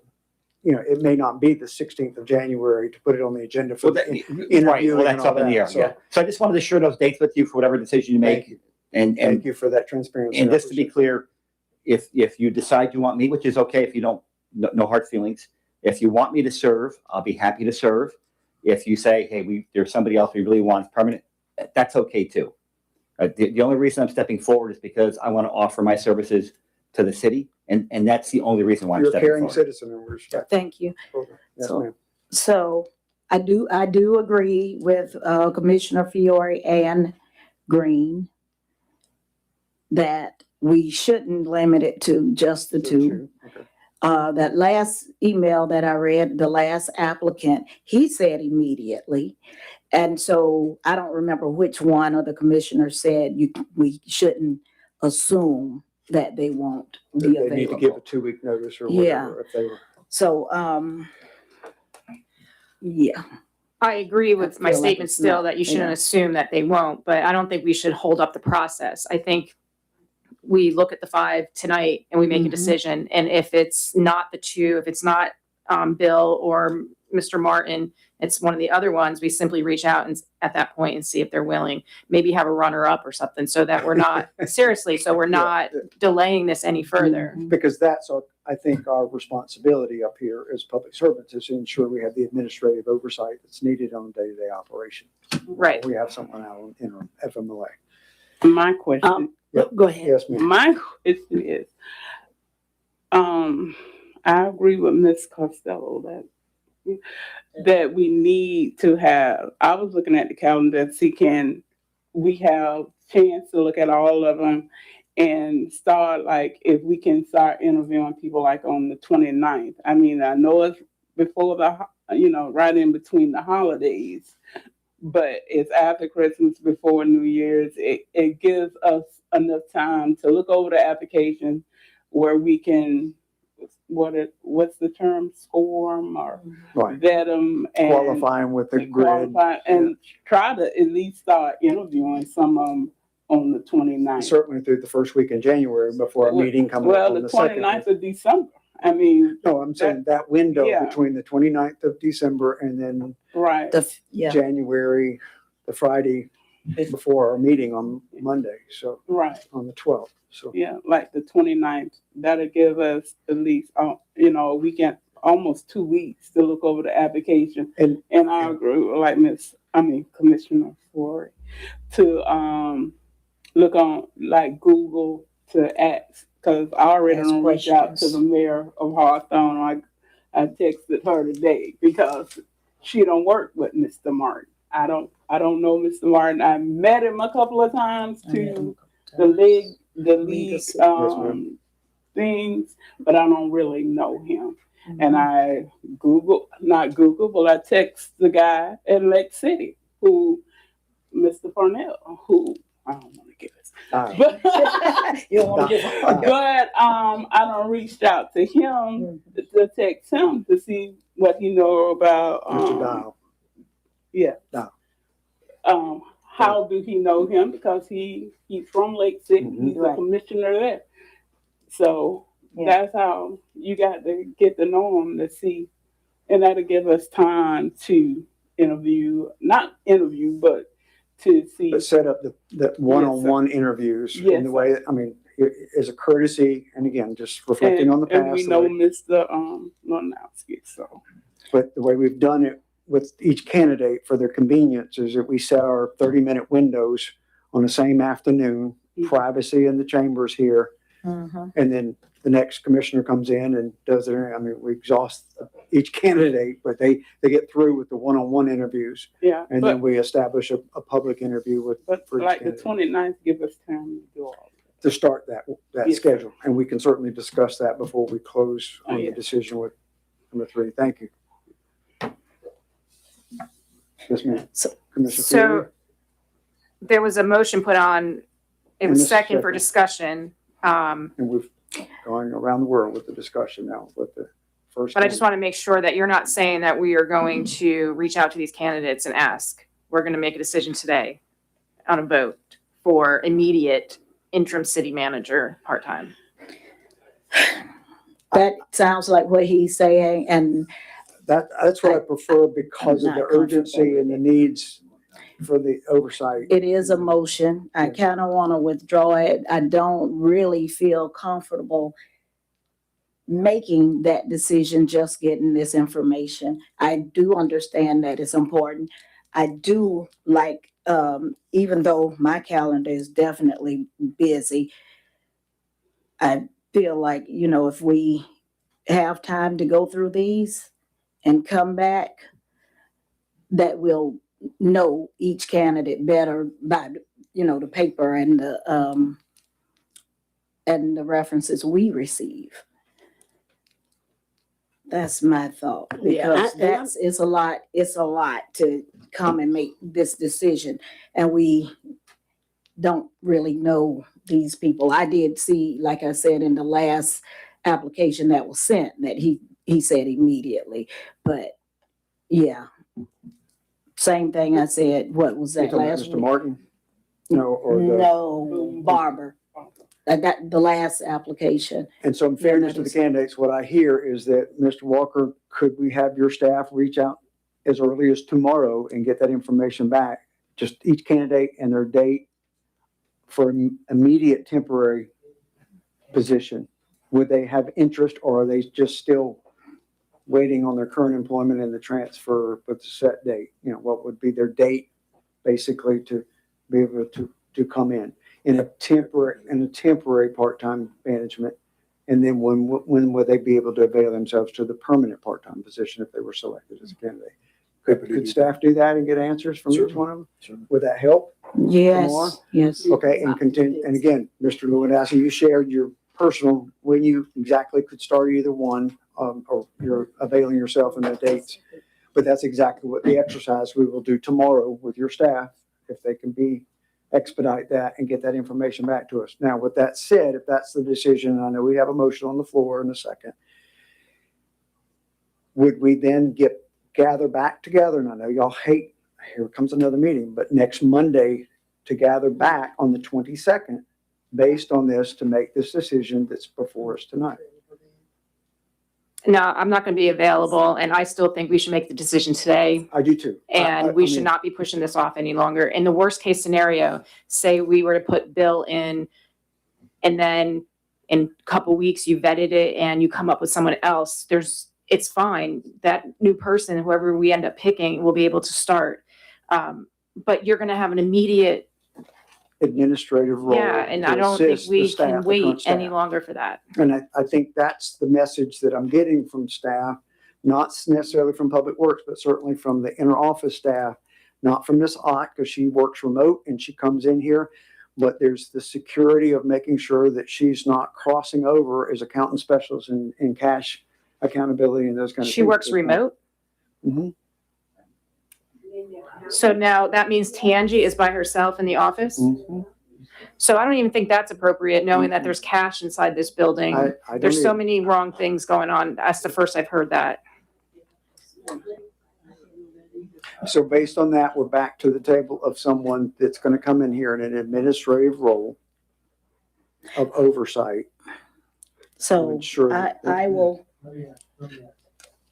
you know, it may not be the 16th of January to put it on the agenda for Well, the that, right, interviewing well, and that's all up in the that. air, So yeah. So I just wanted to share those dates with you for whatever decision you Thank make. And thank you for that transparency. And I just to be appreciate clear, if you decide you want me, which is okay if you don't, no hard feelings. If you want me to serve, I'll be happy to serve. If you say, hey, there's somebody else we really want permanent, that's okay too. The only reason I'm stepping forward is because I want to offer my services to the city, and that's the only reason why I'm You're a stepping caring forward. citizen and we respect. Thank you. Yes, So- ma'am. So I do agree with Commissioner Fiore and Green that we shouldn't limit it to just the two. Okay. That last email that I read, the last applicant, he said immediately. And so I don't remember which one of the commissioners said we shouldn't assume that they won't be They need to give a available. 2-week notice or Yeah. whatever if they were. So, yeah. I agree with my feel like statement it's still not, that you shouldn't yeah. assume that they won't, but I don't think we should hold up the process. I think we look at the 5 tonight and we make a Mhm. decision. And if it's not the 2, if it's not Bill or Mr. Martin, it's one of the other ones, we simply reach out and at that point and see if they're willing, maybe have a runner up or something so that we're not, seriously, so we're not delaying this any further. Because that's, I think, our responsibility up here as public servants is to ensure we have the administrative oversight that's needed on day-to-day operation. Right. We have someone out on interim FMLA. My question, Go ahead. Yes, ma'am. my question is, I agree with Ms. Costello that we need to have, I was looking at the calendar to see can we have chance to look at all of them and start, like, if we can start interviewing people like on the 29th. I mean, I know it's before right in between the holidays, but it's after Christmas, before New Year's. It gives us enough time to look over the application where we can, what's the term, score them or Right. vet them and Qualifying with the grid. qualify and try to at least start interviewing some of them on the 29th. Certainly through the first week in January before our meeting coming up Well, on the the 2nd. 29th of December. I mean, No, I'm saying that window Yeah. between the 29th of December and then right. Yeah. January, the Friday before our meeting on Monday, so Right. on the 12th. So Yeah, like the 29th. That'll give us at least, a weekend, almost 2 weeks to look over the application. And- I agree with Commissioner Flory, to look on like Google to ask, because I already Ask done reached out to questions. the mayor of Hawthorne. I texted her today because she don't work with Mr. Martin. I don't know Mr. Martin. I met him a couple of times to the league ma'am. things, but I don't really know him. And I I text the guy in Lake City, Mr. Farnell, who I don't want to give his, but You don't want to give but I don't reached out to him to text him to see what he know about Mr. Dial. yeah. No. How do he know him? Because he's from Lake City. Mhm. He's a Right. commissioner there. So that's how you got to get to know him to see, and that'll give us time to not interview, but to see. But set up the one-on-one interviews in Yes, the way, I mean, as a courtesy, and again, just reflecting on the And we past. know the way- Mr. Lonowski, so. But the way we've done it with each candidate for their convenience is that we set our 30-minute windows on the same afternoon, privacy in the chambers here, Mhm. and then the next commissioner comes in and does their, I mean, we exhaust each candidate, but they get through with the one-on-one interviews. Yeah, And then we establish a public interview but for each like the candidate 29th, give us time to do all. to start that Yes. schedule. And we can certainly discuss that before we close on the yeah. decision with number 3. Thank you. Yes, ma'am. Commissioner So Fiore? there was a motion put on, it And was this is second for second. discussion. And we've going around the world with the discussion now with the first. But I just want to make sure that you're not saying that we are going to reach out to these candidates and ask. We're going to make a decision today on a vote for immediate interim city manager part-time. That sounds like what he's saying, and That's what I prefer because of I'm the not urgency comfortable and the with needs for the oversight. it is a motion. I Yes. kind of want to withdraw it. I don't really feel comfortable making that decision, just getting this information. I do understand that it's important. I do like, even though my calendar is definitely busy, I feel like, if we have time to go through these and come back, that we'll know each candidate better by, the paper and the references we receive. That's my thought, Yeah, because and I'm- it's a lot to come and make this decision. And we don't really know these people. I did see, like I said, in the last application that was sent, that he said immediately. But yeah, same thing I said, what was You're that talking about last Mr. week? Martin? No, or the, No, Barber. I got the last application. and so in fairness to the that is- candidates, what I hear is that, Mr. Walker, could we have your staff reach out as early as tomorrow and get that information back? Just each candidate and their date for immediate temporary position. Would they have interest, or are they just still waiting on their current employment and the transfer with the set date? What would be their date basically to be able to come in a temporary part-time management? And then when would they be able to avail themselves to the permanent part-time position if they were selected as a candidate? Could staff do that and get answers from each one of them? Certainly. Would that help? Tomorrow? Yes, yes. Okay, and continue, and again, Mr. Lewandowski, you shared your personal, when you exactly could start either one, or you're availing yourself in the dates. But that's exactly what the exercise we will do tomorrow with your staff, if they can expedite that and get that information back to us. Now, with that said, if that's the decision, I know we have a motion on the floor in a second. Would we then gather back together? And I know y'all hate, here comes another meeting, but next Monday to gather back on the 22nd based on this to make this decision that's before us tonight. No, I'm not going to be available, and I still think we should make the decision today. I do too. And we I should mean, not be pushing this off any longer. In the worst case scenario, say we were to put Bill in, and then in a couple weeks you vetted it and you come up with someone else, it's fine. That new person, whoever we end up picking, will be able to start. But you're going to have an immediate, administrative role. yeah, and to I don't think assist the we staff, can the current wait any staff. longer for that. And I think that's the message that I'm getting from staff, not necessarily from Public Works, but certainly from the inner office staff, not from Ms. Ott, because she works remote and she comes in here, but there's the security of making sure that she's not crossing over as accountant specialist in cash accountability and those kind of things. She works remote. Mhm. So now that means Tangi is by herself in the office. Mhm. So I don't even think that's appropriate, knowing that there's cash inside this building. I don't There's so either. many wrong things going on. That's the first I've heard that. So based on that, we're back to the table of someone that's going to come in here in an administrative role of oversight. So Ensure that- I will,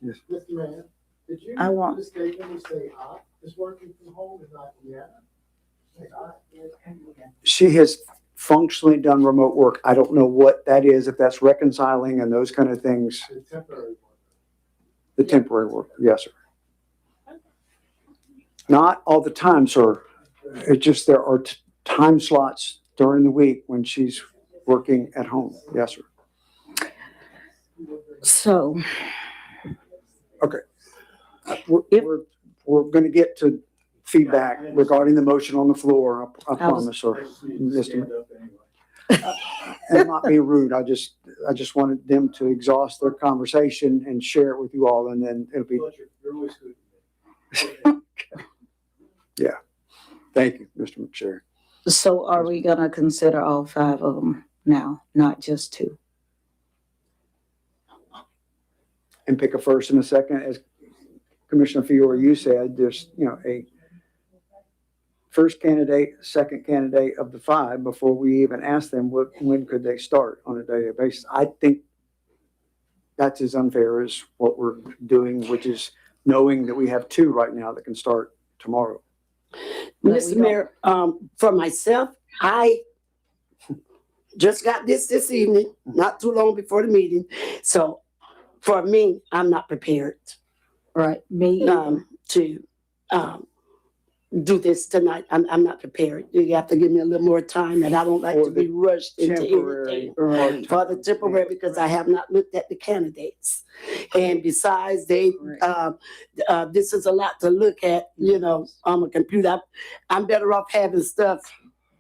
Yes. Mr. Mayor, did you I want- mistakenly say Ott is working from home and not Deanna? Say Ott? She has functionally done remote work. I don't know what that is, if that's reconciling and those kind of things, The temporary one. the temporary work. Yes, sir. Not all the time, sir. It's just there are time slots during the week when she's working at home. Yes, sir. so We're going to get to feedback regarding the motion on the floor. I promise, sir. Mr. And not be rude. I just wanted them to exhaust their conversation and share it with you all, and then it'll be. You're always good. Yeah. Thank you, Mr. McSherry. So are we gonna consider all 5 of them now, not just 2? And pick a first and a second, as Commissioner Fiore, you said, there's, a first candidate, second candidate of the 5 before we even ask them when could they start on a daily basis. I think that's as unfair as what we're doing, which is knowing that we have two right now that can start tomorrow. But we Mr. don't- Mayor, for myself, I just got this evening, not too long before the meeting. So for me, I'm not prepared, Right, me either. to, do this tonight. I'm not prepared. You have to give me a little more time, and I don't like For to be the rushed into Temporary. anything. Right. For the temporary, because I have not looked at the candidates. And besides, this is a lot to look at, on a computer. I'm better off having stuff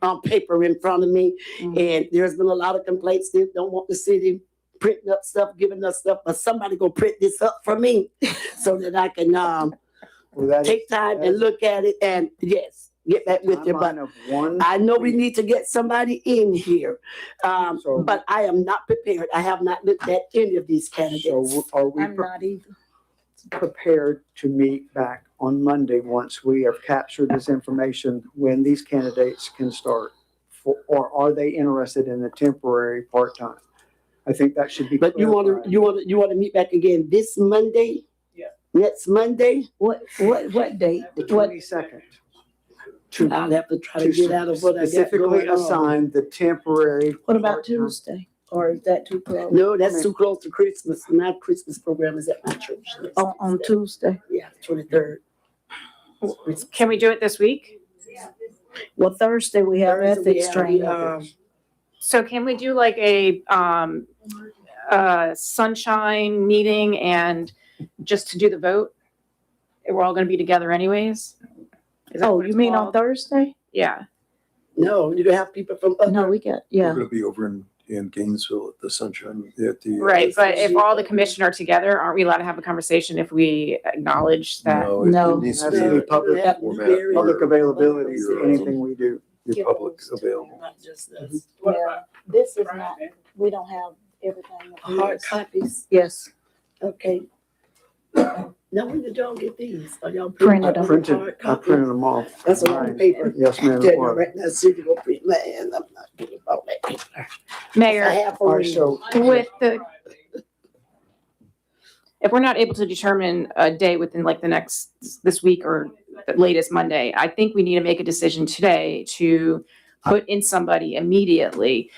on paper in front of me. And there's been a lot of complaints. They don't want the city printing up stuff, giving us stuff, but somebody go print this up for me so that I can, Well, that is take time and look at it and, yes, get back with you. But timeline of one. I know we need to get somebody in here, So- but I am not prepared. I have not looked at any of these candidates. So are we I'm not either. prepared to meet back on Monday once we have captured this information when these candidates can start? Or are they interested in the temporary part-time? I think that should be But you want clarified. to meet back again this Monday? Yeah. Next Monday? What date? The What, 22nd. I'll have to try to get out of what I got Specifically going on. assign the temporary. what about part-time- Tuesday? Or is that too close? No, that's too close to Christmas. My Christmas program is at my church. next On Tuesday. Tuesday? Yeah, 23rd. Can we do it this week? Well, Thursday we have Thursday we ethics have, training. So can we do like a sunshine meeting and just to do the vote? We're all gonna be together anyways? Is that Oh, what you it's mean on called? Thursday? Yeah. No, you have people from other. No, we got, We're yeah. gonna be over in Gainesville at the Sunshine, at the. Right, but if all the commission are together, aren't we allowed to have a conversation if we acknowledge that? No, No. it needs to Has to be be public, Yeah, format very- public availability You're, to anything we do. You're public available. Not just us. What Yeah. about This is Friday? not, we don't have everything. Hard copies, Yes, okay. Now, when did y'all get these? Are y'all Printed I them. printed, hard I copy? printed them off. That's a lot of paper. Yes, ma'am. Tell it you was. right now, city go print, man, I'm not getting all that paper. Mayor, I have All for right, you. so with the, if we're not able to determine a day within like this week or the latest Monday, I think we need to make a decision today to put in somebody immediately.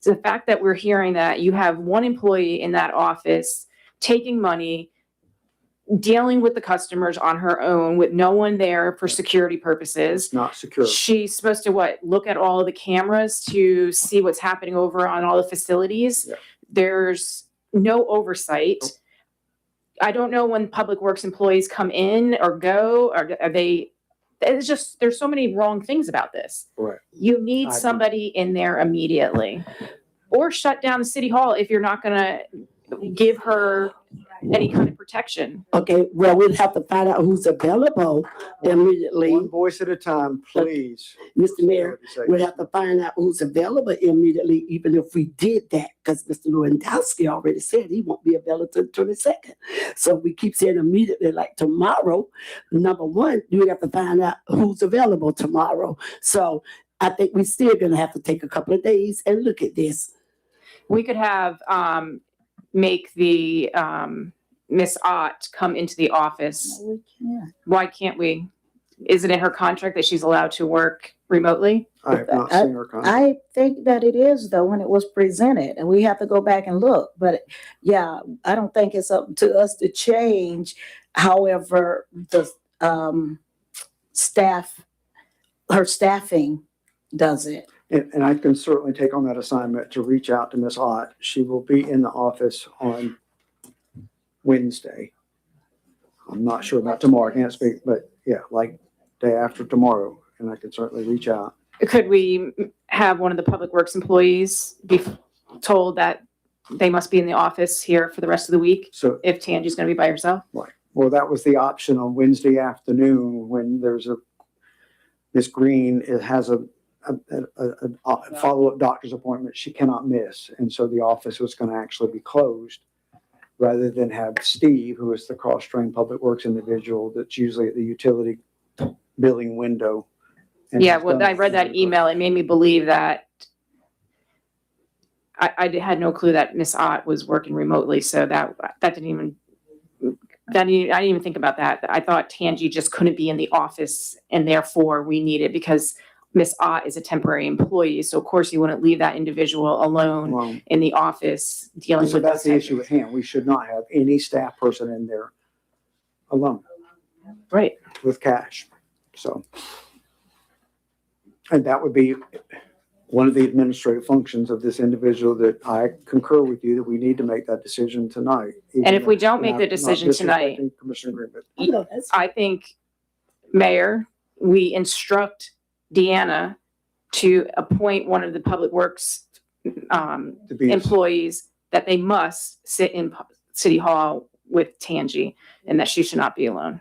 The fact that we're hearing that you have one employee in that office taking money, dealing with the customers on her own with no one there for security purposes. it's not secure. She's supposed to look at all of the cameras to see what's happening over on all the facilities. Yeah. There's no oversight. I don't know when Public Works employees come in or go, or are they, it's just, there's so many wrong things about this. Right. You need I agree. somebody in there immediately. Or shut down the city hall if you're not gonna give her any kind of protection. Okay, well, we'll have to find out who's available immediately. One voice at a time, please. Mr. Mayor, we'll have to find out who's available immediately, even if we did that, because Mr. Lewandowski already said he won't be available till the 22nd. So we keep saying immediately, like tomorrow. Number one, you have to find out who's available tomorrow. So I think we still gonna have to take a couple of days and look at this. We could have, make the, Miss Ott come into the office. we can. Why can't we? Is it in her contract that she's allowed to work remotely? I have not seen her contract. I think that it is though, when it was presented, and we have to go back and look, but yeah, I don't think it's up to us to change. However, the, staff, her staffing does it. And I can certainly take on that assignment to reach out to Miss Ott. She will be in the office on Wednesday. I'm not sure about tomorrow, I can't speak, but yeah, like day after tomorrow, and I can certainly reach out. Could we have one of the Public Works employees be told that they must be in the office here for the rest of the week So, if Tangi's gonna be by herself? well, that was the option on Wednesday afternoon when there's Miss Green, it has a follow-up doctor's appointment she cannot miss. And so the office was going to actually be closed rather than have Steve, who is the cross-trained Public Works individual that's usually at the utility billing window. And Yeah, has well, done I read that email. It made me believe that I had no clue that Miss Ott was working remotely, so that didn't even, I didn't even think about that. I thought Tangi just couldn't be in the office and therefore we need it because Miss Ott is a temporary employee. So of course you wouldn't leave that individual alone Well, in the office dealing so with that's the this. issue at hand. We should not have any staff person in there alone Right. with cash. So, and that would be one of the administrative functions of this individual that I concur with you that we need to make that decision tonight. And if we don't And make I'm the not decision tonight, disrespecting Commissioner Green, but No, that's I think, Mayor, we instruct Deanna to appoint one of the Public Works to be, employees that they must sit in City Hall with Tangi and that she should not be alone.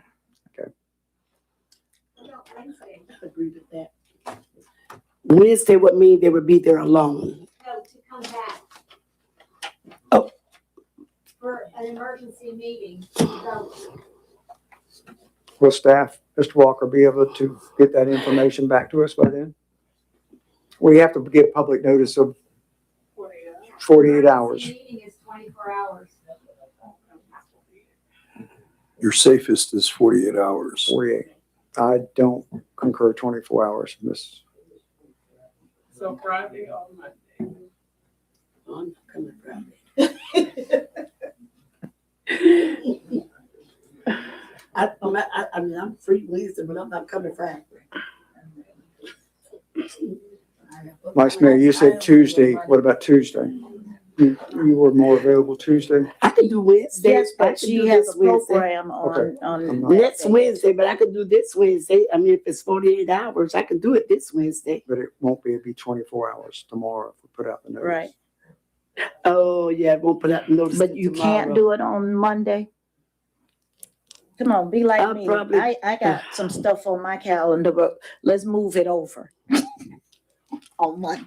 I agree with that. Wednesday would mean they would be there alone. No, to come back. Oh. For an emergency meeting. So will staff, Mr. Walker, be able to get that information back to us by then? We have to give public notice of 48 hours. Meeting is 24 hours. Your safest is 48 hours. 48. I don't concur 24 hours, Miss. So Friday or Monday? I'm not coming Friday. I mean, I'm free Wednesday, but I'm not coming Friday. Vice Mayor, you said Tuesday. What about Tuesday? You were more available Tuesday? I can do Wednesday. Yes, I but can she do has this a Wednesday. program Okay. on. Next Wednesday, but I could do this Wednesday. I mean, if it's 48 hours, I can do it this Wednesday. But it won't be, it'll be 24 hours tomorrow if we put out the notice. Right, Oh, yeah, I won't put out notice. but you can't do it on Monday? Come on, be like I'll me. probably- I got some stuff on my calendar, but let's move it over. On Monday.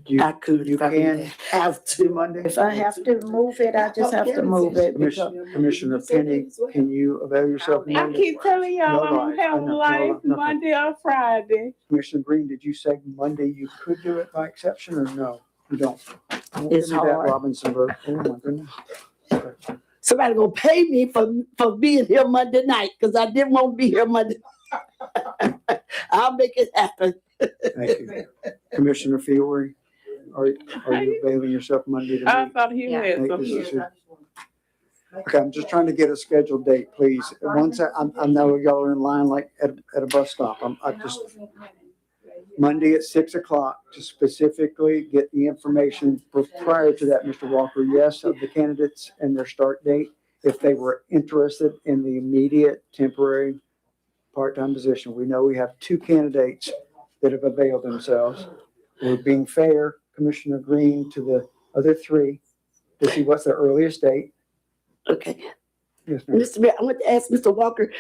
You, I could you if I can really have do to. Monday? If I have to move it, I just have to move it because Commissioner Penny, can you avail yourself I Monday? keep telling y'all No I don't lies. I have know, no life nothing. Monday or Friday. Commissioner Green, did you say Monday you could do it by exception or no? You don't? Don't It's give me that hard. Robinson vote. Oh my goodness. Somebody gonna pay me for being here Monday night, because I didn't want to be here Monday. I'll make it happen. Thank you. Commissioner Fiore, are you availing yourself Monday to I meet? thought he Yeah. had Make some. this decision? Okay, I'm just trying to get a scheduled date, please. Once I know y'all are in line like at a bus stop. Monday at 6 o'clock to specifically get the information prior to that, Mr. Walker, yes, of the candidates and their start date. If they were interested in the immediate temporary part-time position. We know we have 2 candidates that have availed themselves. We're being fair, Commissioner Green, to the other 3 to see what's the earliest date. Okay, Yes, ma'am. Mr. Mayor, I want to ask Mr. Walker,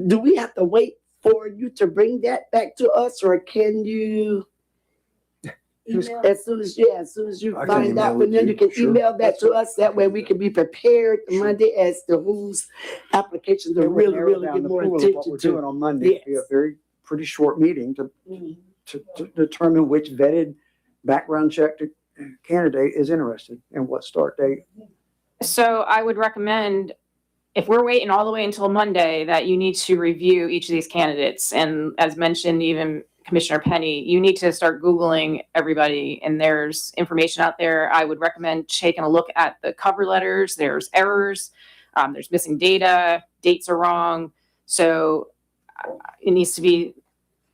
do we have to wait for you to bring that back to us, or can you? As soon as you I can find out, email it and then to you you, can sure. email that to us. That way we can be prepared Sure. Monday as to whose applications to It would really, narrow really down get the more pool of attention what we're to. doing on Monday. It'd be a Yes. very, pretty short meeting to determine which vetted background check candidate is interested and what start date. So I would recommend, if we're waiting all the way until Monday, that you need to review each of these candidates. And as mentioned, even Commissioner Penny, you need to start Googling everybody, and there's information out there. I would recommend taking a look at the cover letters. There's errors, there's missing data, dates are wrong. So it needs to be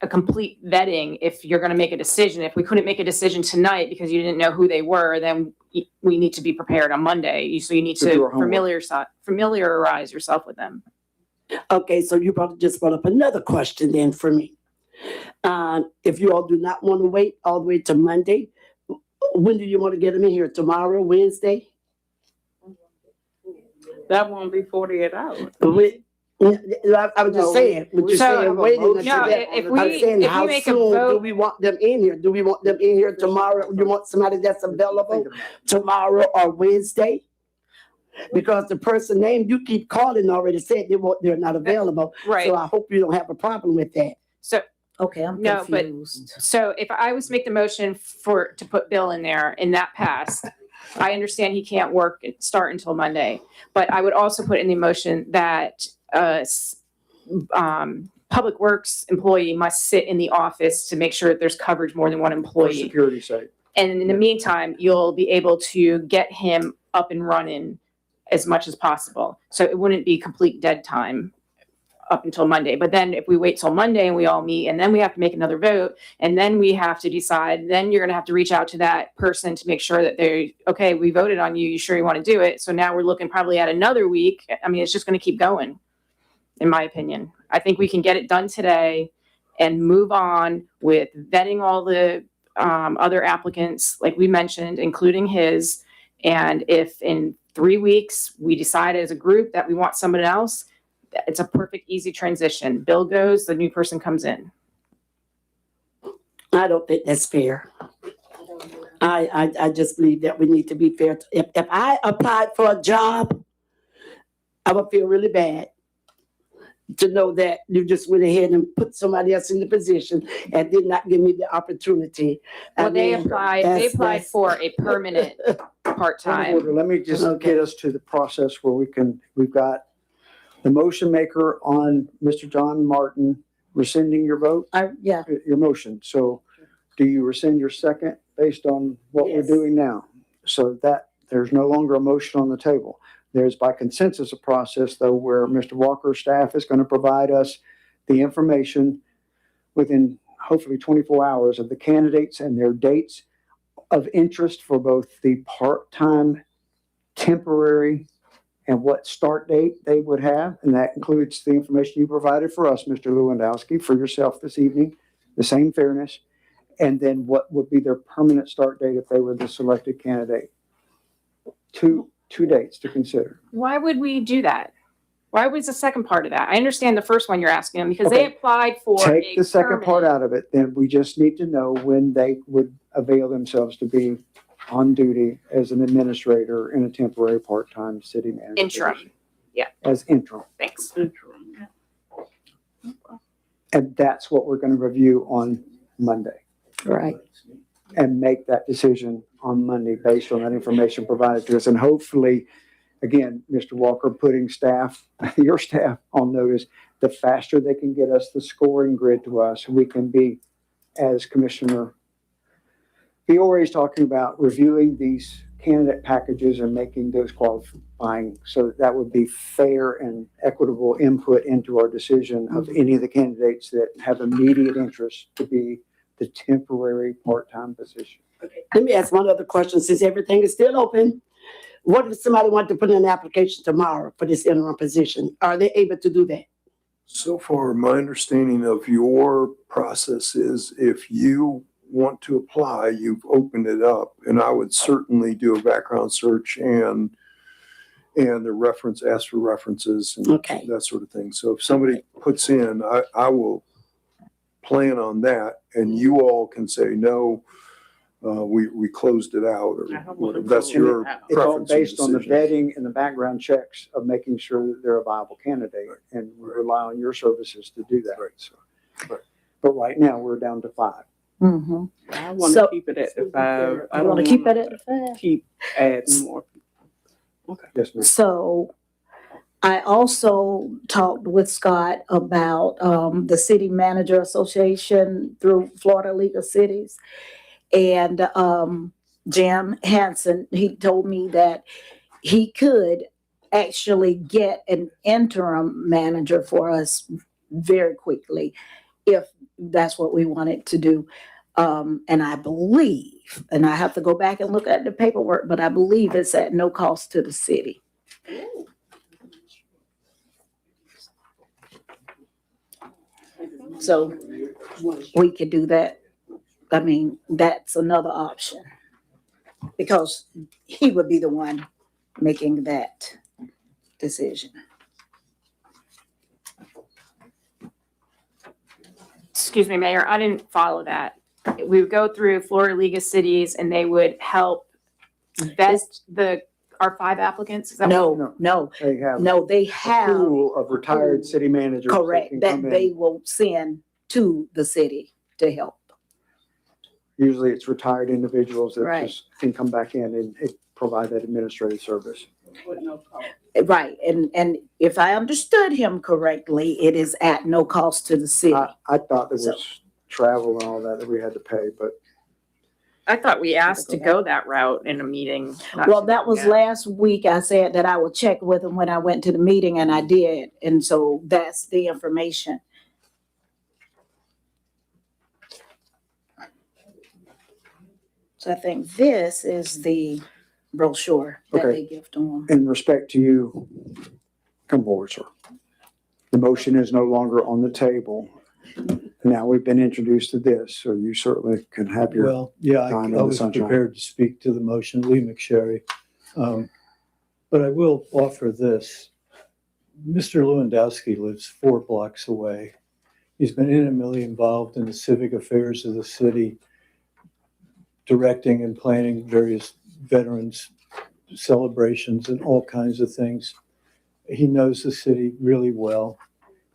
a complete vetting if you're going to make a decision. If we couldn't make a decision tonight because you didn't know who they were, then we need to be prepared on Monday. So you need To do to our homework. familiarize yourself with them. Okay, so you probably just brought up another question then for me. If you all do not want to wait all the way to Monday, when do you want to get them in here? Tomorrow, Wednesday? That won't be 48 hours. I was just saying, what you're So- saying, waiting until No, that. if I'm we saying, how make a soon do vote, we want them in here? Do we want them in here tomorrow? You want somebody that's available tomorrow or Wednesday? Because the person name you keep calling already said they're not available. right? So I hope you don't have a problem with that. So Okay, I'm No, but- confused. So if I was to make the motion to put Bill in there and that passed, I understand he can't start until Monday, but I would also put in the motion that Public Works employee must sit in the office to make sure that there's coverage more than one For employee. security's sake. And in the meantime, you'll be able to get him up and running as much as possible. So it wouldn't be complete dead time up until Monday. But then if we wait till Monday and we all meet and then we have to make another vote and then we have to decide, then you're going to have to reach out to that person to make sure that okay, we voted on you. You sure you want to do it? So now we're looking probably at another week. I mean, it's just going to keep going, in my opinion. I think we can get it done today and move on with vetting all the other applicants, like we mentioned, including his. And if in 3 weeks we decide as a group that we want someone else, it's a perfect, easy transition. Bill goes, the new person comes in. I don't think that's fair. I just believe that we need to be fair. If I applied for a job, I would feel really bad to know that you just went ahead and put somebody else in the position and did not give me the opportunity. Well, they applied for a permanent Point of part-time. order. Let me just Okay. get us to the process where we've got the motion maker on Mr. John Martin rescinding your vote, Yeah, your motion. So do you rescind your second based on what we're Yes. doing now? So that there's no longer a motion on the table. There's by consensus a process though where Mr. Walker's staff is going to provide us the information within hopefully 24 hours of the candidates and their dates of interest for both the part-time, temporary, and what start date they would have. And that includes the information you provided for us, Mr. Lewandowski, for yourself this evening, the same fairness. And then what would be their permanent start date if they were the selected candidate? Two dates to consider. Why would we do that? Why was the second part of that? I understand the first one you're asking them because they Okay. applied for Take the second part permanent. out of it, then we just need to know when they would avail themselves to be on duty as an administrator in a temporary part-time city manager. Interim. position. Yeah. As interim. Thanks. And that's what we're going to review on Monday right. and make that decision on Monday based on that information provided to us. And hopefully, again, Mr. Walker, putting staff, your staff on notice, the faster they can get us the scoring grid to us, we can be, as Commissioner Fiore is talking about, reviewing these candidate packages and making those qualifying so that would be fair and equitable input into our decision of any of the candidates that have immediate interest to be the temporary part-time position. Let me ask one other question, since everything is still open. What if somebody wanted to put in an application tomorrow for this interim position? Are they able to do that? So far, my understanding of your process is if you want to apply, you've opened it up, and I would certainly do a background search and ask for references and Okay. that sort of thing. So if somebody puts in, I will plan on that, and you all can say, no, we closed it out, or whatever. That's your It's all preference and based on the decision. vetting and the background checks of making sure that they're a viable candidate, and we rely on your services to do that. Right, so. But right now, we're down to 5. Mm-hmm. I want So- to keep it at the 5. I want to keep it at the 5. Keep adding more. Yes, ma'am. So I also talked with Scott about the City Manager Association through Florida League of Cities. And Jim Hansen, he told me that he could actually get an interim manager for us very quickly if that's what we wanted to do. And I believe, and I have to go back and look at the paperwork, but I believe it's at no cost to the city. So we could do that. I mean, that's another option. Because he would be the one making that decision. Excuse me, Mayor, I didn't follow that. We would go through Florida League of Cities and they would help vet our 5 applicants? Is that what- No, They have no, they a have, pool of retired city managers. correct, can that come in. they will send to the city to help. Usually it's retired individuals that Right. just can come back in and provide that administrative service. With no cost. Right, and if I understood him correctly, it is at no cost to the city. I thought there So- was travel and all that we had to pay, but I thought we asked to go that route in a meeting. not Well, too that long was ago. last week. I said that I would check with him when I went to the meeting, and I did. And so that's the information. So I think this is the brochure that Okay. they give to them. in respect to you, come forward, sir. The motion is no longer on the table. Now we've been introduced to this, so you certainly can have your, Well, yeah, time in I the was sunshine. prepared to speak to the motion, Lee McSherry. But I will offer this. Mr. Lewandowski lives 4 blocks away. He's been intimately involved in the civic affairs of the city, directing and planning various veterans celebrations and all kinds of things. He knows the city really well.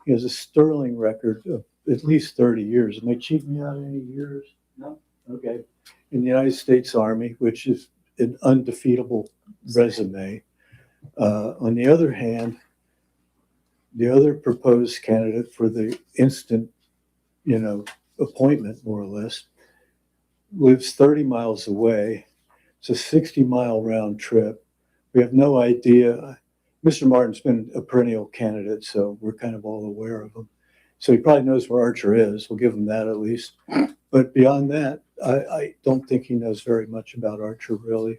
He has a sterling record of at least 30 years. Am I cheating you out any years? No. Okay. In the United States Army, which is an undefeatable resume. On the other hand, the other proposed candidate for the instant, appointment, more or less, lives 30 miles away. It's a 60-mile round trip. We have no idea. Mr. Martin's been a perennial candidate, so we're kind of all aware of him. So he probably knows where Archer is. We'll give him that at least. But beyond that, I don't think he knows very much about Archer, really.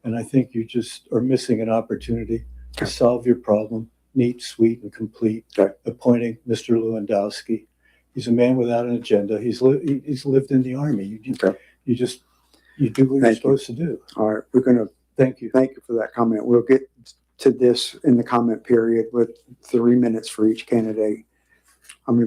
And I think you just are missing an opportunity to solve your problem, neat, sweet, and complete, Okay. appointing Mr. Lewandowski. He's a man without an agenda. He's lived in the Army. You do what Thank you're you. supposed to do. all right, we're gonna Thank you. thank you for that comment. We'll get to this in the comment period with 3 minutes for each candidate.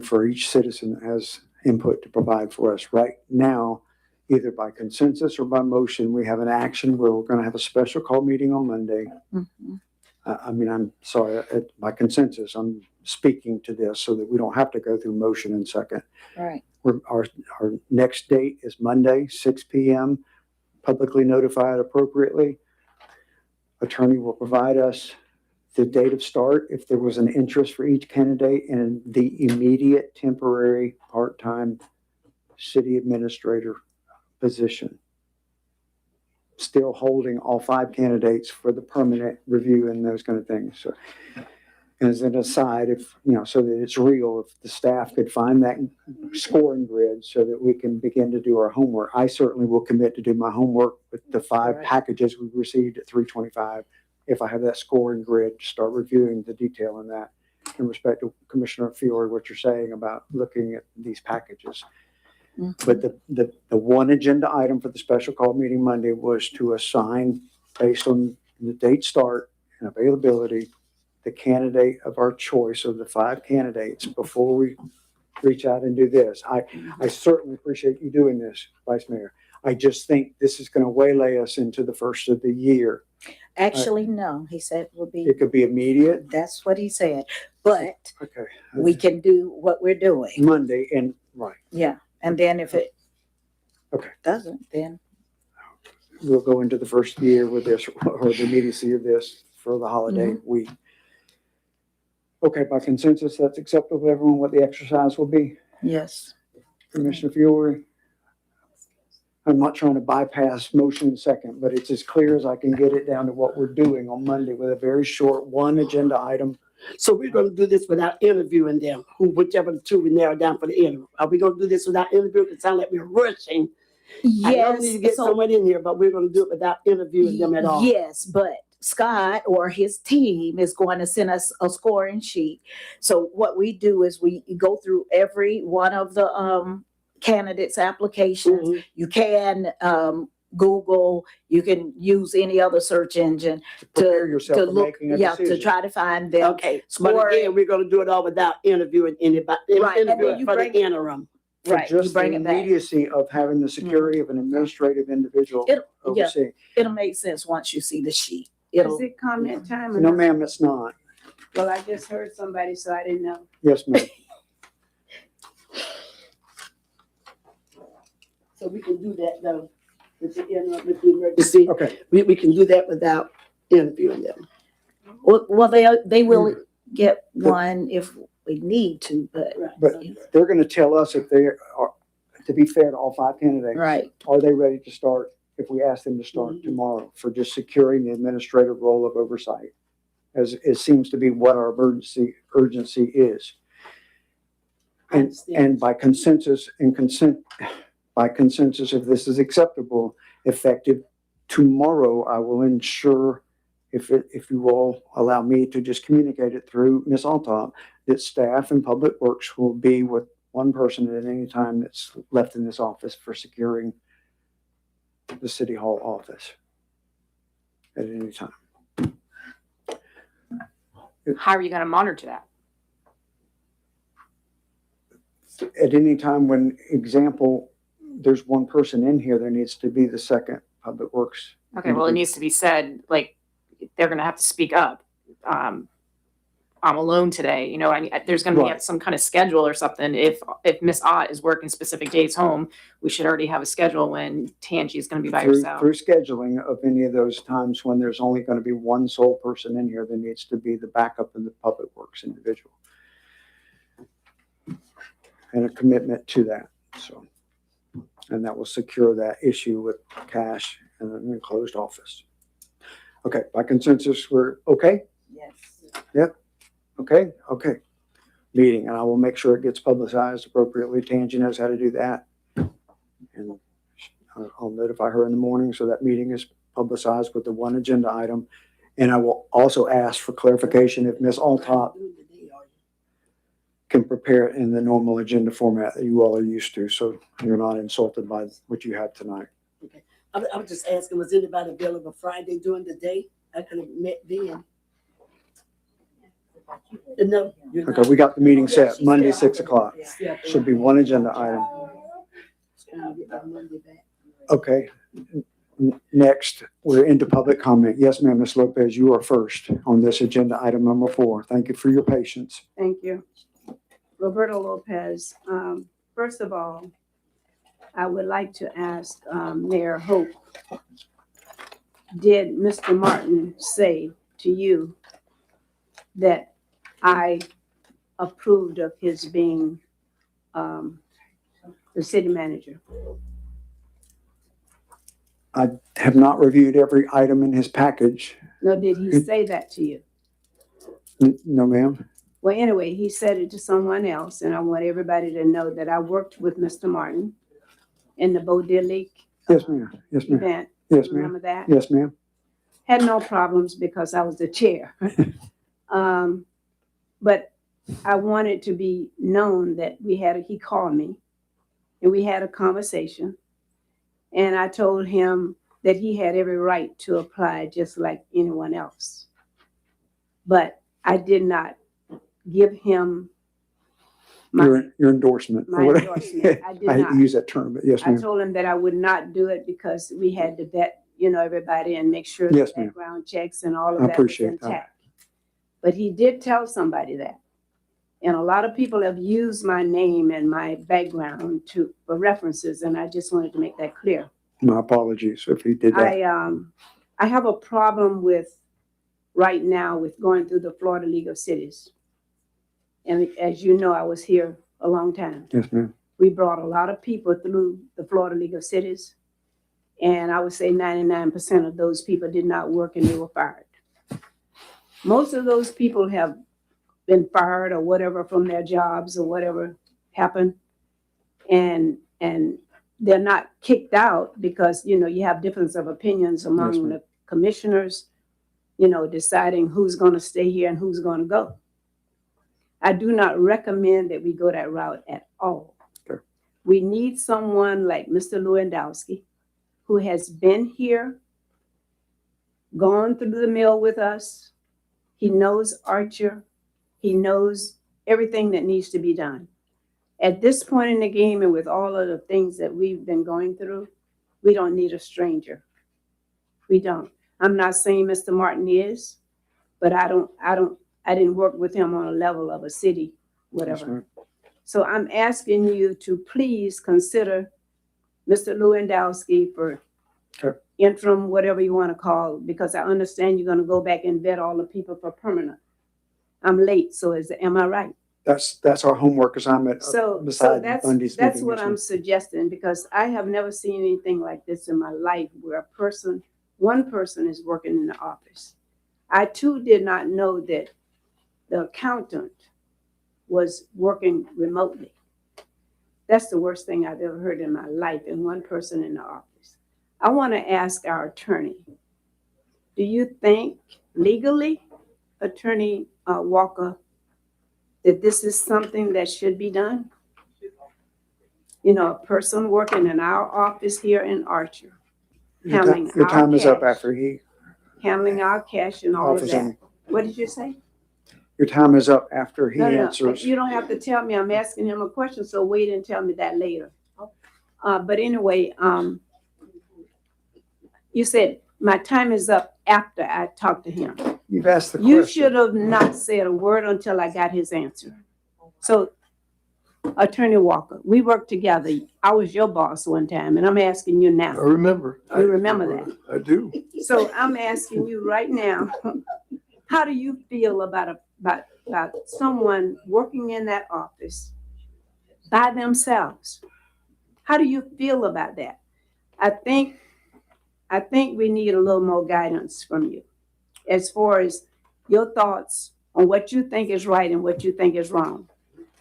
For each citizen that has input to provide for us. Right now, either by consensus or by motion, we have an action where we're gonna have a special call meeting on Monday. Mhm. I'm sorry, by consensus, I'm speaking to this so that we don't have to go through motion and second. Right. Our next date is Monday, 6 p.m., publicly notified appropriately. Attorney will provide us the date of start, if there was an interest for each candidate, and the immediate temporary part-time city administrator position. Still holding all 5 candidates for the permanent review and those kind of things. So, as an aside, if, so that it's real, if the staff could find that scoring grid so that we can begin to do our homework. I certainly will commit to do my homework with the 5 Right. packages we received at 325. If I have that scoring grid, to start reviewing the detail in that. In respect to Commissioner Fiore, what you're saying about looking at these packages. But the one agenda item for the special call meeting Monday was to assign, based on the date start and availability, the candidate of our choice of the 5 candidates before we reach out and do this. I certainly appreciate you doing this, Vice Mayor. I just think this is going to waylay us into the first of the year. Actually, no, he said it would be, It could be immediate. that's what he said. But Okay. we can do what we're doing. Monday and, right. Yeah. And then if it Okay. doesn't, then We'll go into the first year with this, or the immediacy of this for the holiday week. Okay, by consensus, that's acceptable to everyone, what the exercise will be? yes. Commissioner Fiore? I'm not trying to bypass motion and second, but it's as clear as I can get it down to what we're doing on Monday with a very short one agenda item. So we're gonna do this without interviewing them, whichever the 2 we narrow down for the interview. Are we gonna do this without interviewing? It sounds like we're rushing. I know we need to get Yes. someone in here, but we're gonna do it without interviewing them at all. Yes, but Scott or his team is going to send us a scoring sheet. So what we do is we go through every one of the candidates' applications. Mhm. You can Google, you can use any other search engine Prepare to yourself for look, making a yeah, to decision. try to find them. Okay, but Score again, we're gonna do it all without interviewing anybody, Right, and then interviewing you for the bring- interim. For Right, you just the bring it back. immediacy of having the security of an administrative individual Yeah, overseeing. it'll make sense once you see the sheet. Is It'll, it comment time or No, not? ma'am, it's not. Well, I just heard somebody, so I didn't know. Yes, ma'am. So we can do that though, with the interim, with the emergency. Okay, We can do that without interviewing them. Well, they will get one if we need to, but, but they're gonna tell us if they are, to be fair to all 5 candidates. right. Are they ready to start, if we ask them to start tomorrow, for just securing the administrative role of oversight? As it seems to be what our urgency is. And by consensus, if this is acceptable, effective tomorrow, I will ensure, if you all allow me to just communicate it through Ms. Altop, that staff and Public Works will be with one person at any time that's left in this office for securing the City Hall office at any time. How are you going to monitor that? At any time when, example, there's one person in here, there needs to be the second Public Works. Okay, well, it needs to be said, like, they're going to have to speak up. I'm alone today, you know, I mean, there's going to be Right. some kind of schedule or something. If Miss Ott is working specific days home, we should already have a schedule when Tangi is going to be by herself. Through scheduling of any of those times when there's only going to be one sole person in here, there needs to be the backup in the Public Works individual. And a commitment to that, so. And that will secure that issue with cash and an enclosed office. Okay, by consensus, we're okay? Yes. Yep. Okay. Meeting, and I will make sure it gets publicized appropriately. Tangi knows how to do that. And I'll notify her in the morning so that meeting is publicized with the one agenda item. And I will also ask for clarification if Ms. Altop can prepare it in the normal agenda format that you all are used to, so you're not insulted by what you have tonight. Okay. I was just asking, was anybody available Friday during the day? I could have met then. No. you're Okay, not. we got the meeting set, Monday, 6 o'clock. Yeah. Should be one agenda item. Trying to get that Monday back. Okay. Next, we're into public comment. Yes, ma'am, Ms. Lopez, you are first on this agenda item number 4. Thank you for your patience. Thank you. Roberto Lopez. First of all, I would like to ask Mayor Hope, did Mr. Martin say to you that I approved of his being the city manager? I have not reviewed every item in his package. No, did he say that to you? No, ma'am. Well, anyway, he said it to someone else, and I want everybody to know that I worked with Mr. Martin in the Bo Deer Lake Yes, ma'am. Yes, ma'am. event. Yes, ma'am. Remember that? Yes, ma'am. Had no problems because I was the chair. But I wanted to be known that he called me and we had a conversation. And I told him that he had every right to apply just like anyone else. But I did not give him my Your endorsement. my endorsement. I did I hate not. to use that term, but yes, I ma'am. told him that I would not do it because we had to vet, everybody and make sure Yes, the ma'am. background checks and all of I that was appreciate that. intact. But he did tell somebody that. And a lot of people have used my name and my background for references, and I just wanted to make that clear. My apologies if he did that. I have a problem right now with going through the Florida League of Cities. And as you know, I was here a long time. Yes, ma'am. We brought a lot of people through the Florida League of Cities. And I would say 99% of those people did not work and they were fired. Most of those people have been fired or whatever from their jobs or whatever happened. And they're not kicked out because, you have difference of opinions among Yes, ma'am. the commissioners, deciding who's going to stay here and who's going to go. I do not recommend that we go that route at all. Okay. We need someone like Mr. Lewandowski, who has been here, gone through the mill with us. He knows Archer. He knows everything that needs to be done. At this point in the game and with all of the things that we've been going through, we don't need a stranger. We don't. I'm not saying Mr. Martin is, but I didn't work with him on a level of a city, Yes, whatever. ma'am. So I'm asking you to please consider Mr. Lewandowski for Okay. interim, whatever you want to call, because I understand you're going to go back and vet all the people for permanent. I'm late, so am I right? That's our homework assignment. So beside that's Monday's that's meeting, what yes, I'm ma'am. suggesting, because I have never seen anything like this in my life where one person is working in the office. I too did not know that the accountant was working remotely. That's the worst thing I've ever heard in my life, and one person in the office. I want to ask our attorney, do you think legally, Attorney Walker, that this is something that should be done? You know, a person working in our office here in Archer, handling Your our time is up cash. after he handling our cash and all of offers that. any. What did you say? Your time is up after he No, answers. you don't have to tell me. I'm asking him a question, so wait and tell me that later. But anyway, you said my time is up after I talked to him. You've asked the question. You should have not said a word until I got his answer. So, Attorney Walker, we worked together. I was your boss one time, and I'm asking you I now. remember. You remember that? I do. So I'm asking you right now, how do you feel about someone working in that office by themselves? How do you feel about that? I think we need a little more guidance from you as far as your thoughts on what you think is right and what you think is wrong.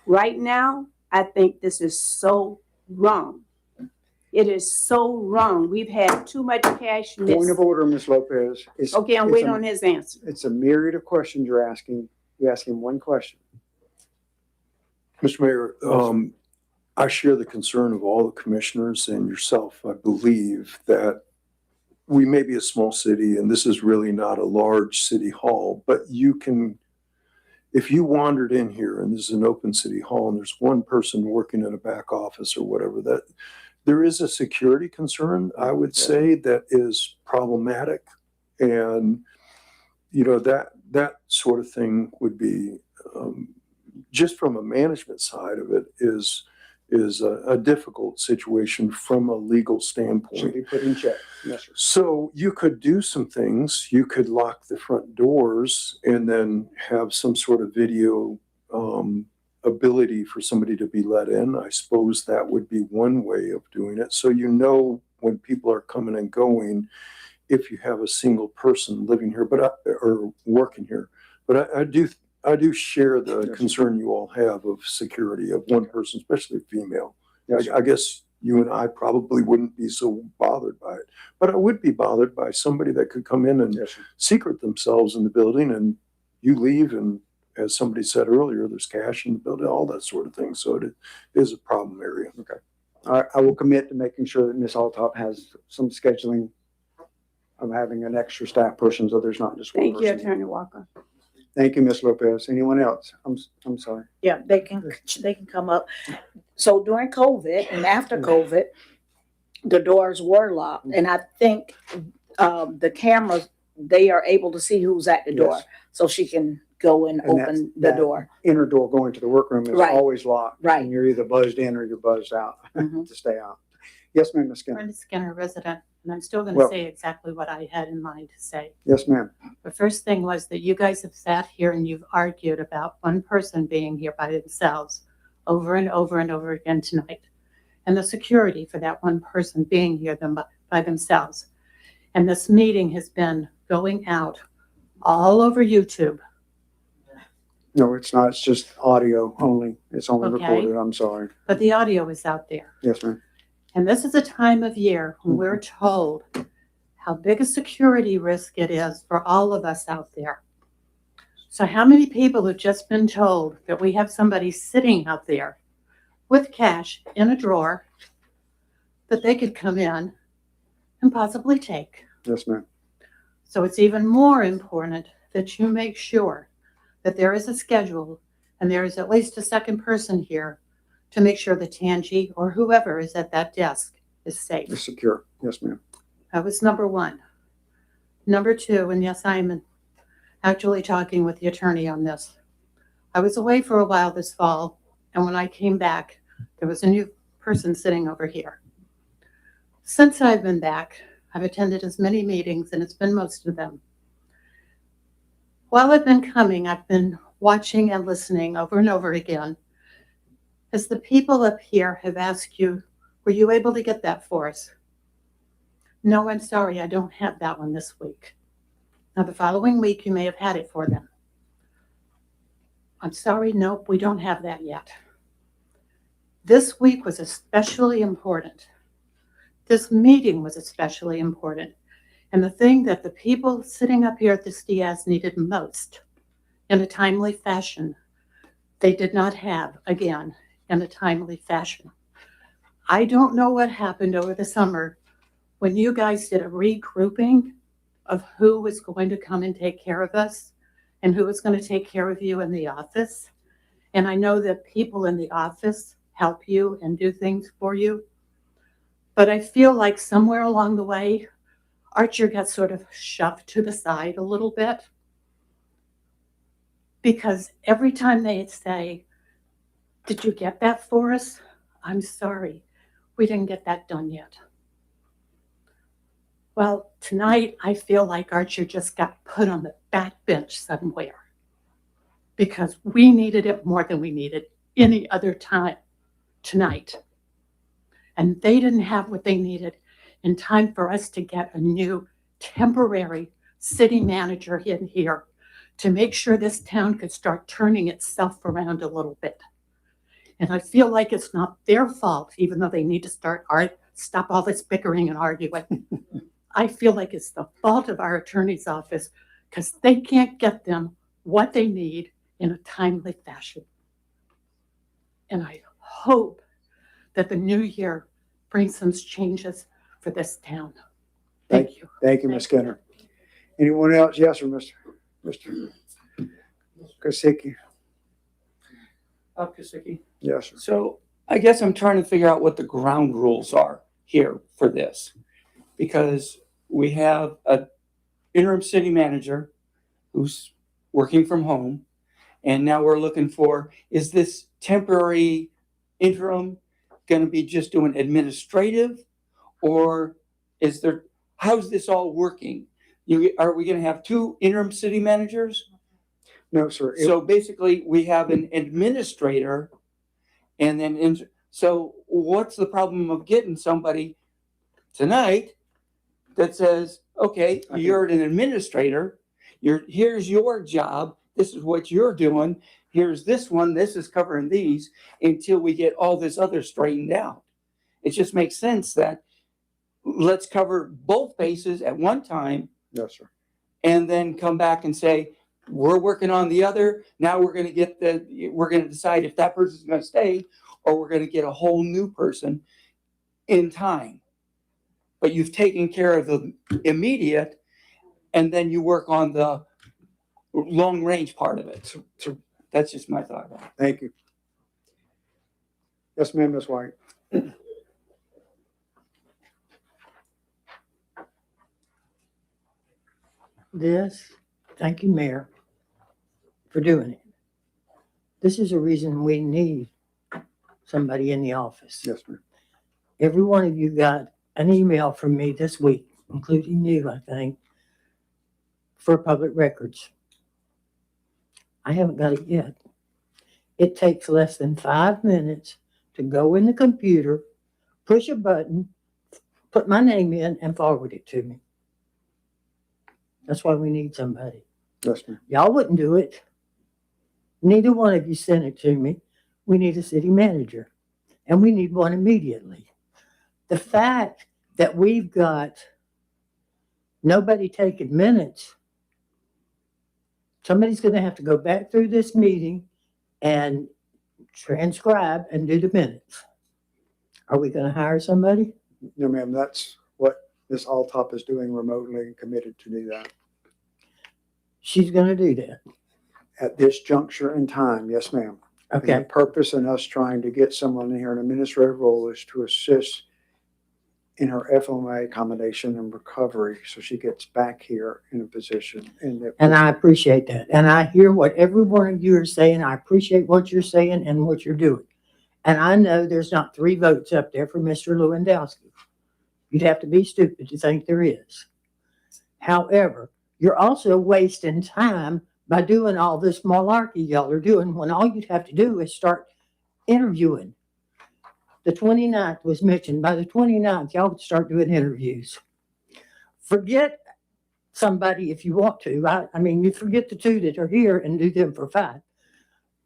Right now, I think this is so wrong. It is so wrong. We've had too much cash Point missed. of order, Ms. Lopez. Okay, I'm waiting on his answer. It's a myriad of questions you're asking. You ask him one question. Mr. Mayor, I share the concern of all the commissioners and yourself. I believe that we may be a small city and this is really not a large city hall, but you can, if you wandered in here and this is an open city hall and there's one person working in a back office or whatever, that there is a security concern, I would say, that is problematic. And, you know, that sort of thing would be, just from a management side of it, is a difficult situation from a legal Should standpoint. be put in check. Yes, sir. So you could do some things. You could lock the front doors and then have some sort of video ability for somebody to be let in. I suppose that would be one way of doing it. So you know when people are coming and going, if you have a single person living here, or working here. But I do share the concern you all have of security of one person, especially female. Yes, I guess you and I probably wouldn't be so bothered by it, but I would be bothered by somebody that could come in and yes, sir. secret themselves in the building and you leave, and as somebody said earlier, there's cash in the building, all that sort of thing. So it is a problem area. Okay. I will commit to making sure that Ms. Altop has some scheduling of having an extra staff person so there's not just one Thank you, person. Attorney Walker. Thank you, Ms. Lopez. Anyone else? I'm sorry. Yeah, they can come up. So during COVID and after COVID, the doors were locked. And I think the cameras, they are able to see who's at the door. Yes. So she can go and And open the that door. Inner door going to the workroom is Right. always locked. Right. And you're either buzzed in or you're buzzed out Mhm. to stay out. Yes, ma'am, Ms. Skinner. Brenda Skinner, resident, and I'm still going Well- to say exactly what I had in mind to say. Yes, ma'am. The first thing was that you guys have sat here and you've argued about one person being here by themselves over and over and over again tonight, and the security for that one person being here by themselves. And this meeting has been going out all over YouTube. No, it's not. It's just audio only. It's only Okay. recorded. I'm sorry. But the audio is out there. Yes, ma'am. And this is a time of year when we're told how big a security risk it is for all of us out there. So how many people have just been told that we have somebody sitting out there with cash in a drawer that they could come in and possibly take? Yes, ma'am. So it's even more important that you make sure that there is a schedule and there is at least a second person here to make sure that Tangi or whoever is at that desk is safe. It's secure. Yes, ma'am. That was number one. Number two, and yes, I'm actually talking with the attorney on this. I was away for a while this fall, and when I came back, there was a new person sitting over here. Since I've been back, I've attended as many meetings, and it's been most of them. While I've been coming, I've been watching and listening over and over again as the people up here have asked you, were you able to get that for us? No, I'm sorry, I don't have that one this week. Now, the following week, you may have had it for them. I'm sorry, nope, we don't have that yet. This week was especially important. This meeting was especially important. And the thing that the people sitting up here at this Diaz needed most in a timely fashion, they did not have, again, in a timely fashion. I don't know what happened over the summer when you guys did a regrouping of who was going to come and take care of us and who was going to take care of you in the office. And I know that people in the office help you and do things for you. But I feel like somewhere along the way, Archer got sort of shoved to the side a little bit. Because every time they'd say, did you get that for us? I'm sorry, we didn't get that done yet. Well, tonight I feel like Archer just got put on the back bench somewhere because we needed it more than we needed any other time tonight. And they didn't have what they needed in time for us to get a new temporary city manager in here to make sure this town could start turning itself around a little bit. And I feel like it's not their fault, even though they need to stop all this bickering and arguing. I feel like it's the fault of our attorney's office because they can't get them what they need in a timely fashion. And I hope that the new year brings some changes for this town. Thank you. Thank you, Ms. Skinner. Anyone else? Yes, sir, Mr. Kosicki. Kosicki. Yes, sir. So I guess I'm trying to figure out what the ground rules are here for this. Because we have an interim city manager who's working from home. And now we're looking for, is this temporary interim going to be just doing administrative? Or is there, how's this all working? Are we going to have two interim city managers? No, sir. So basically we have an administrator and then, so what's the problem of getting somebody tonight that says, okay, you're an administrator, here's your job, this is what you're doing, here's this one, this is covering these, until we get all this other straightened out. It just makes sense that let's cover both bases at one time. Yes, sir. And then come back and say, we're working on the other, now we're going to decide if that person's going to stay or we're going to get a whole new person in time. But you've taken care of the immediate, and then you work on the long range part of it. So that's just my thought. Thank you. Yes, ma'am, Ms. White. Thank you, Mayor, for doing it. This is a reason we need somebody in the office. Yes, ma'am. Every one of you got an email from me this week, including you, I think, for public records. I haven't got it yet. It takes less than 5 minutes to go in the computer, push a button, put my name in, and forward it to me. That's why we need somebody. Yes, ma'am. Y'all wouldn't do it. Neither one of you sent it to me. We need a city manager, and we need one immediately. The fact that we've got nobody taking minutes, somebody's going to have to go back through this meeting and transcribe and do the minutes. Are we going to hire somebody? No, ma'am, that's what Ms. Altop is doing remotely and committed to do that. She's going to do that. At this juncture in time, yes, ma'am. Okay. And the purpose in us trying to get someone in here in an administrative role is to assist in her FMLA accommodation and recovery, so she gets back here in a position. And I appreciate that. And I hear what every one of you are saying. I appreciate what you're saying and what you're doing. And I know there's not 3 votes up there for Mr. Lewandowski. You'd have to be stupid to think there is. However, you're also wasting time by doing all this malarkey y'all are doing when all you'd have to do is start interviewing. The 29th was mentioned. By the 29th, y'all could start doing interviews. Forget somebody if you want to. I mean, you forget the 2 that are here and do them for 5.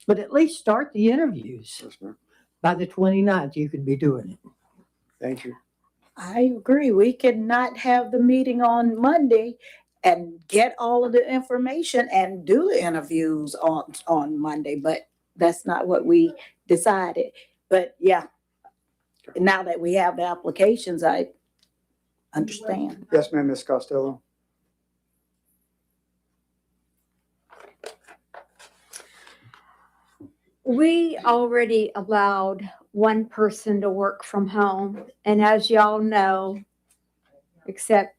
But at least start the interviews. Yes, ma'am. By the 29th, you could be doing it. Thank you. I agree. We cannot have the meeting on Monday and get all of the information and do the interviews on Monday, but that's not what we decided. But yeah, now that we have the applications, I understand. Yes, ma'am, Ms. Costello. We already allowed one person to work from home, and as y'all know, except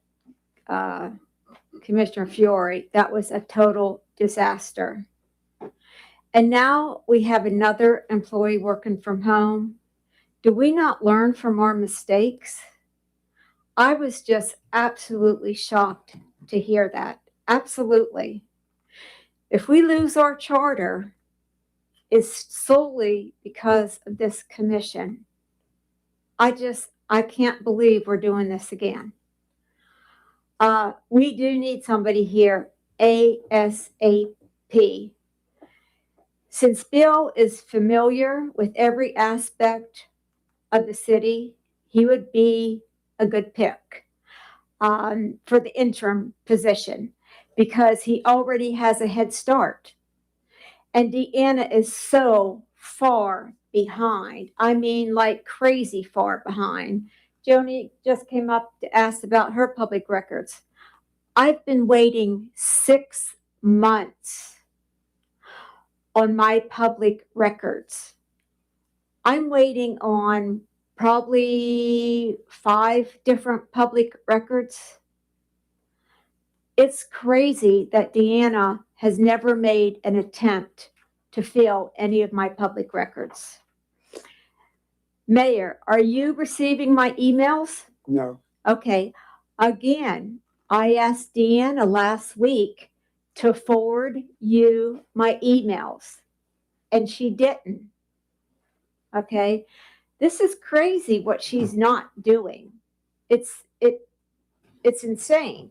Commissioner Fiore, that was a total disaster. And now we have another employee working from home. Do we not learn from our mistakes? I was just absolutely shocked to hear that. Absolutely. If we lose our charter, it's solely because of this commission. I can't believe we're doing this again. We do need somebody here ASAP. Since Bill is familiar with every aspect of the city, he would be a good pick for the interim position because he already has a head start. And Deanna is so far behind. I mean, like crazy far behind. Joni just came up to ask about her public records. I've been waiting 6 months on my public records. I'm waiting on probably 5 different public records. It's crazy that Deanna has never made an attempt to fill any of my public records. Mayor, are you receiving my emails? No. Okay. Again, I asked Deanna last week to forward you my emails, and she didn't. Okay. This is crazy what she's not doing. It's insane.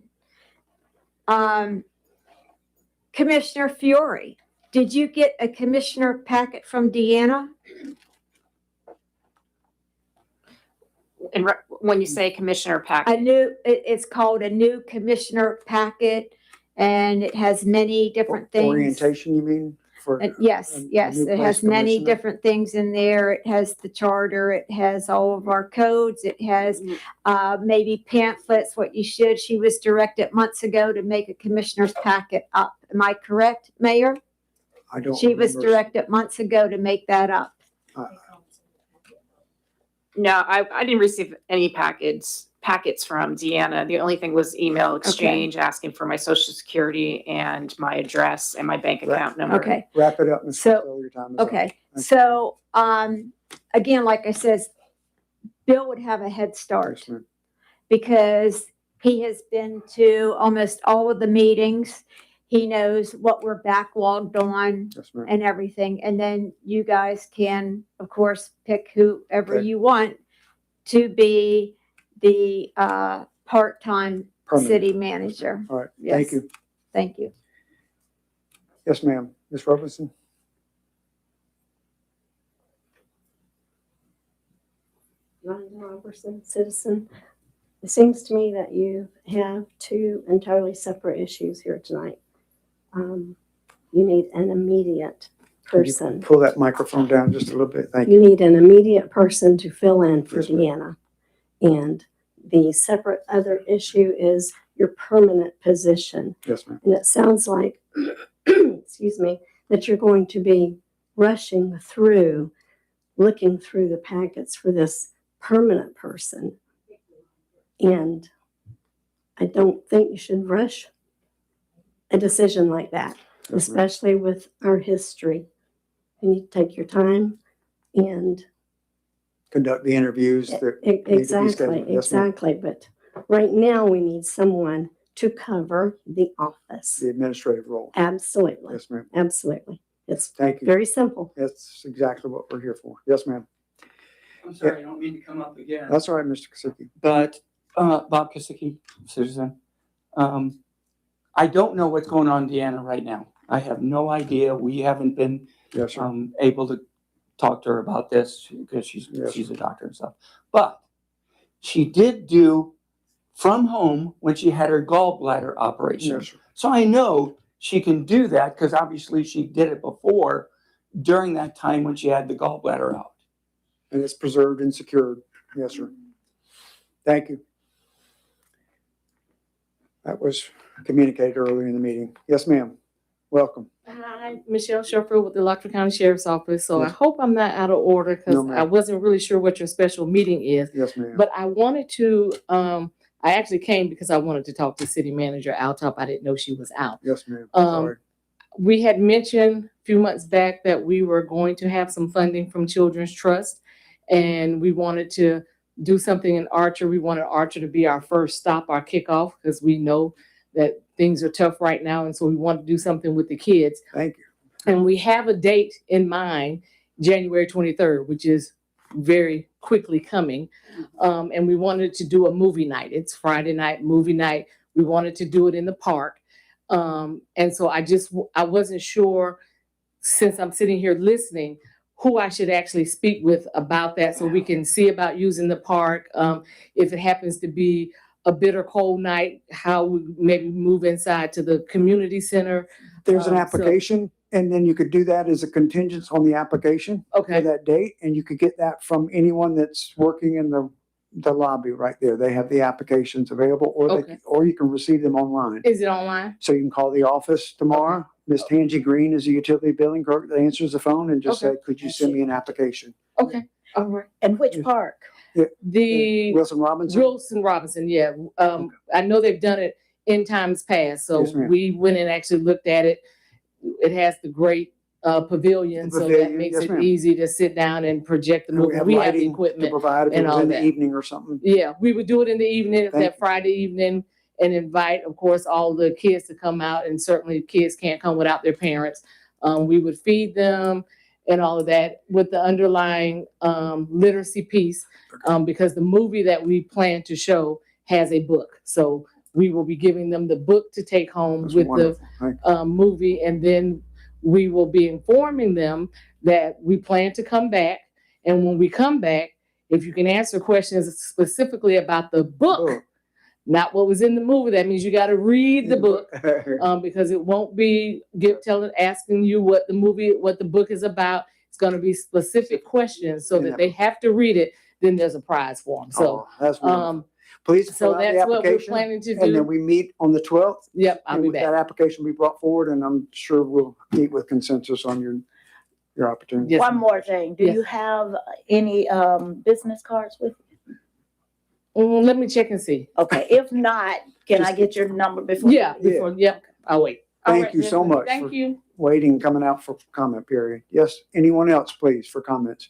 Commissioner Fiore, did you get a commissioner packet from Deanna? And when you say commissioner packet, It's called a new commissioner packet, and it has many different things. Orientation, you mean? Yes, a yes, new it place has many commissioner? different things in there. It has the charter, it has all of our codes, it has maybe pamphlets, what you should. She was directed months ago to make a commissioner's packet up. Am I correct, Mayor? I don't She was remember. directed months ago to make that up. no, I didn't receive any packets from Deanna. The only thing was email exchange asking for my social security and my address and my bank account number. Okay. Wrap it up, Ms. So- Costello, your time is up. Okay, Thank so, again, like I says, Bill would have a head start Yes, ma'am. because he has been to almost all of the meetings. He knows what we're backlogged on Yes, ma'am. and everything. And then you guys can, of course, pick whoever Okay. you want to be the, part-time Permanent. city manager. All right, Yes. thank you. Thank you. Yes, ma'am. Ms. Robinson? Rhonda Robertson, citizen. It seems to me that you have 2 entirely separate issues here tonight. You need an immediate Could you person. pull that microphone down just a little bit? Thank you. You need an immediate person to fill in for Yes, ma'am. Deanna. And the separate other issue is your permanent position. Yes, ma'am. And it sounds like, excuse me, that you're going to be rushing through, looking through the packets for this permanent person. And I don't think you should rush a decision like that, Yes, ma'am. especially with our history. You need to take your time and conduct the interviews that need to be Exactly, scheduled. Yes, ma'am. exactly. But right now, we need someone to cover the office. The administrative role. Absolutely, Yes, ma'am. absolutely. It's Thank you. very simple. That's exactly what we're here for. Yes, ma'am. I'm sorry, I don't mean to come up again. That's all right, Mr. Kasicki. But, Bob Kasicki, citizen, I don't know what's going on in Deanna right now. I have no idea. We haven't been, Yes, sir. able to talk to her about this because she's a doctor and stuff. But she did do from home when she had her gallbladder operation. Yes, sir. So I know she can do that because obviously she did it before during that time when she had the gallbladder out. And it's preserved and secured. Yes, sir. Thank you. That was communicated earlier in the meeting. Yes, ma'am. Welcome. Hi, Michelle Sherfield with the Electric County Sheriff's Office. So I Yes. hope I'm not out of order because No, ma'am. I wasn't really sure what your special meeting is. Yes, ma'am. But I wanted to, I actually came because I wanted to talk to City Manager Al Top. I didn't know she was out. Yes, ma'am. Um, Sorry. We had mentioned a few months back that we were going to have some funding from Children's Trust, and we wanted to do something in Archer. We wanted Archer to be our first stop, our kickoff, because we know that things are tough right now, and so we wanted to do something with the kids. Thank you. And we have a date in mind, January 23rd, which is very quickly coming. And we wanted to do a movie night. It's Friday night, movie night. We wanted to do it in the park. And so I wasn't sure, since I'm sitting here listening, who I should actually speak with about that so we can see about using the park. If it happens to be a bitter cold night, how we maybe move inside to the community center. There's an So- application, and then you could do that as a contingent on the application for Okay, that date, and you could get that from anyone that's working in the lobby right there. They have the applications available, or Okay. or you can receive them online. is it online? So you can call the office tomorrow. Miss Tangi Green is a utility billing clerk that answers the phone and just Okay. say, could you send me an application? Okay, all right. And which Yes. park? The Wilson Robinson? Wilson Robinson, yeah. I know they've done it in times past, so Yes, ma'am. we went and actually looked at it. It has the great pavilion, The so that pavilion, makes yes, it ma'am. easy to sit down and project the And movie. We have the lighting to equipment. provide if it and was all in the that. evening or something. Yeah, we would do it in the evening, Thank that Friday evening, and invite, of course, all the kids to come out, and certainly kids can't come without their parents. We would feed them and all of that with the underlying literacy piece, because the movie that we plan to show has a book. So we will be giving them the book to take home That's with wonderful. Thank you. the movie, and then we will be informing them that we plan to come back. And when we come back, if you can answer questions specifically about the book, not what was in the movie, that means you got to read the book, because it won't be asking you what the book is about. It's going to be specific questions so that they have to read it. Then there's a prize for them. So, Oh, that's wonderful. Please so fill out the that's what we're application, planning to and then do. we meet on the 12th. Yep, I'll And be with that back. application we brought forward, and I'm sure we'll meet with consensus on your opportunity. Yes, One ma'am. more thing. Do Yes. you have any business cards with you? Let me check and see. Okay, if not, can I Just- get your number before? Yeah, before, yep, I'll wait. All Thank right, you yes, so ma'am. much Thank for- you. Waiting, coming out for comment period. Yes, anyone else, please, for comments?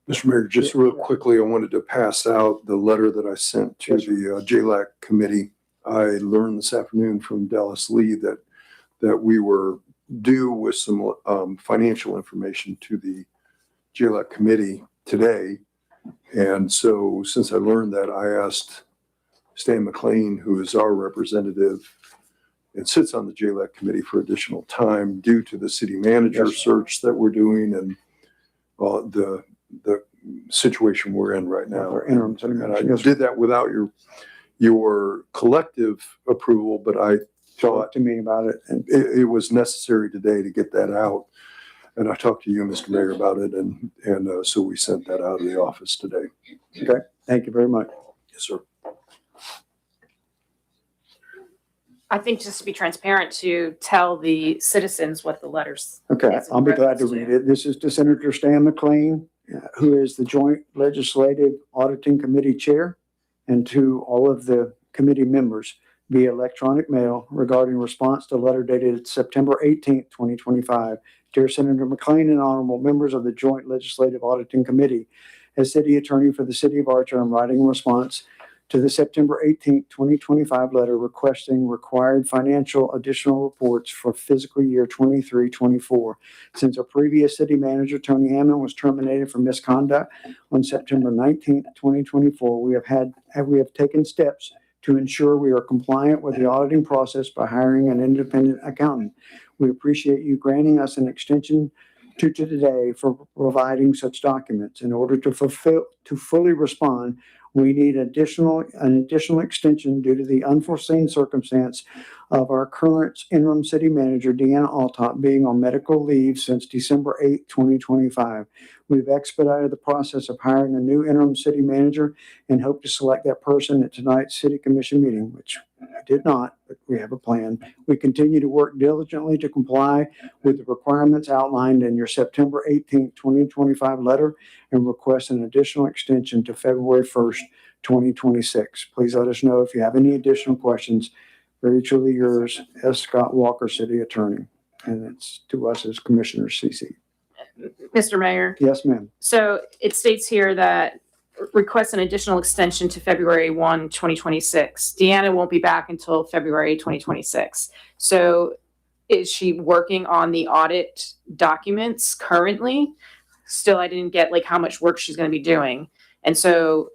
Mr. Mayor, just real quickly, I wanted to pass out the letter that I sent to Yes, sir. the JLAC committee. I learned this afternoon from Dallas Lee that we were due with some financial information to the JLAC committee today. And so since I learned that, I asked Stan McLean, who is our representative and sits on the JLAC committee, for additional time due to the city manager Yes. search that we're doing and the situation we're in right now. Our interim city And I manager. Yes, sir. did that without your collective approval, but I Talk thought to me about it. And it was necessary today to get that out. And I talked to you, Mr. Mayor, about it, and so we sent that out of the office today. thank you very much. Yes, sir. I think just to be transparent, to tell the citizens what the letters. Okay, Yes, in I'll be glad to reference read it. This is to Senator Stan McLean, who is the Joint Legislative Auditing Committee Chair, and to all of the committee members via electronic mail regarding response to letter dated September 18th, 2025. Dear Senator McLean and honorable members of the Joint Legislative Auditing Committee, As city attorney for the city of Archer, I'm writing a response to the September 18th, 2025 letter requesting required financial additional reports for fiscal year 23-24. Since our previous city manager, Tony Hammond, was terminated for misconduct on September 19th, 2024, we have taken steps to ensure we are compliant with the auditing process by hiring an independent accountant. We appreciate you granting us an extension to today for providing such documents. In order to fully respond, we need an additional extension due to the unforeseen circumstance of our current interim city manager, Deanna Altop, being on medical leave since December 8, 2025. We've expedited the process of hiring a new interim city manager and hope to select that person at tonight's city commission meeting, which we did not, but we have a plan. We continue to work diligently to comply with the requirements outlined in your September 18th, 2025 letter and request an additional extension to February 1st, 2026. Please let us know if you have any additional questions. Very truly yours, S. Scott Walker, City Attorney. And it's to us as Commissioner CC. Mr. Mayor, Yes, ma'am. so it states here that requests an additional extension to February 1, 2026. Deanna won't be back until February 2026. So is she working on the audit documents currently? Still, I didn't get like how much work she's going to be doing. And so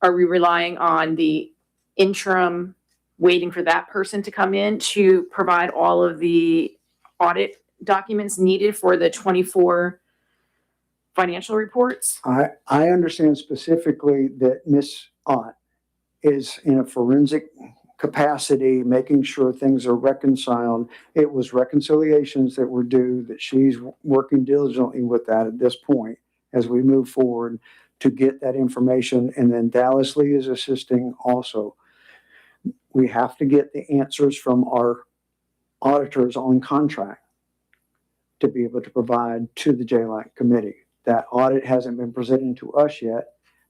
are we relying on the interim, waiting for that person to come in to provide all of the audit documents needed for the 24 financial reports? I understand specifically that Miss Ott is in a forensic capacity, making sure things are reconciled. It was reconciliations that were due, that she's working diligently with that at this point as we move forward to get that information. And then Dallas Lee is assisting also. We have to get the answers from our auditors on contract to be able to provide to the JLAC committee. That audit hasn't been presented to us yet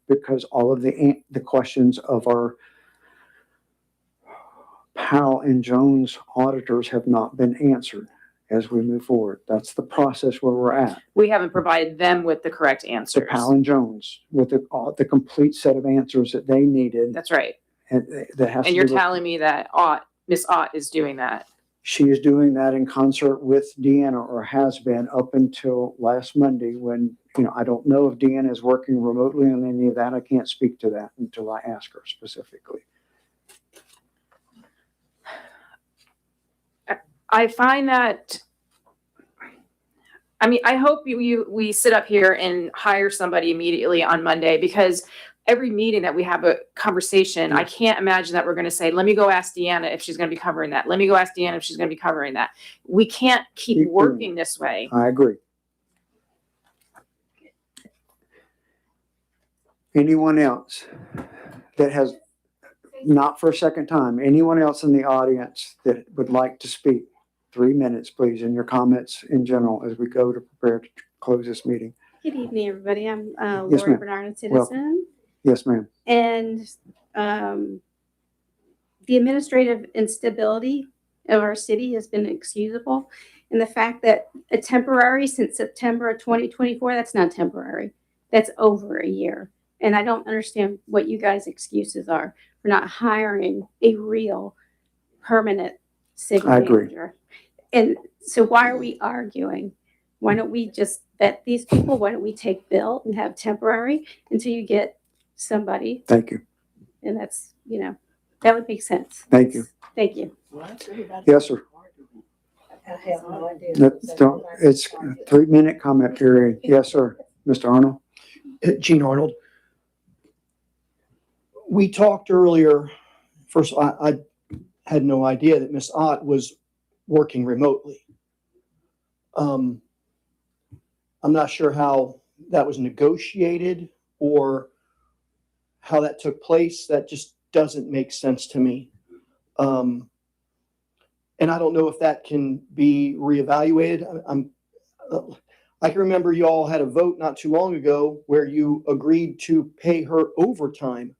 because all of the questions of our Powell and Jones auditors have not been answered as we move forward. That's the process where we're at. We haven't provided them with the correct The answers. Powell and Jones with the complete set of answers that they needed. That's right. And that has to And you're do with- telling me that Miss Ott is doing that. She is doing that in concert with Deanna, or has been up until last Monday when, I don't know if Deanna is working remotely on any of that. I can't speak to that until I ask her specifically. I find that, I hope we sit up here and hire somebody immediately on Monday, because every meeting that we have a conversation, I can't imagine that we're going to say, let me go ask Deanna if she's going to be covering that. Let me go ask Deanna if she's going to be covering that. We can't keep working this way. I agree. Anyone else that has, not for a second time, anyone else in the audience that would like to speak? 3 minutes, please, in your comments in general as we go to prepare to close this meeting. Good evening, everybody. I'm Yes, Lori ma'am. Bernard, citizen. Yes, ma'am. And the administrative instability of our city has been inexcusable. And the fact that a temporary since September of 2024, that's not temporary. That's over a year. And I don't understand what you guys' excuses are for not hiring a real permanent city I agree. manager. And so why are we arguing? Why don't we just vet these people? Why don't we take Bill and have temporary until you get somebody? Thank you. And that's, that would make sense. Thank you. Thank you. Yes, sir. I have no idea. It's a 3-minute comment period. Yes, sir. Mr. Arnold? Gene Arnold. We talked earlier, first, I had no idea that Miss Ott was working remotely. I'm not sure how that was negotiated or how that took place. That just doesn't make sense to me. And I don't know if that can be reevaluated. I can remember you all had a vote not too long ago where you agreed to pay her overtime.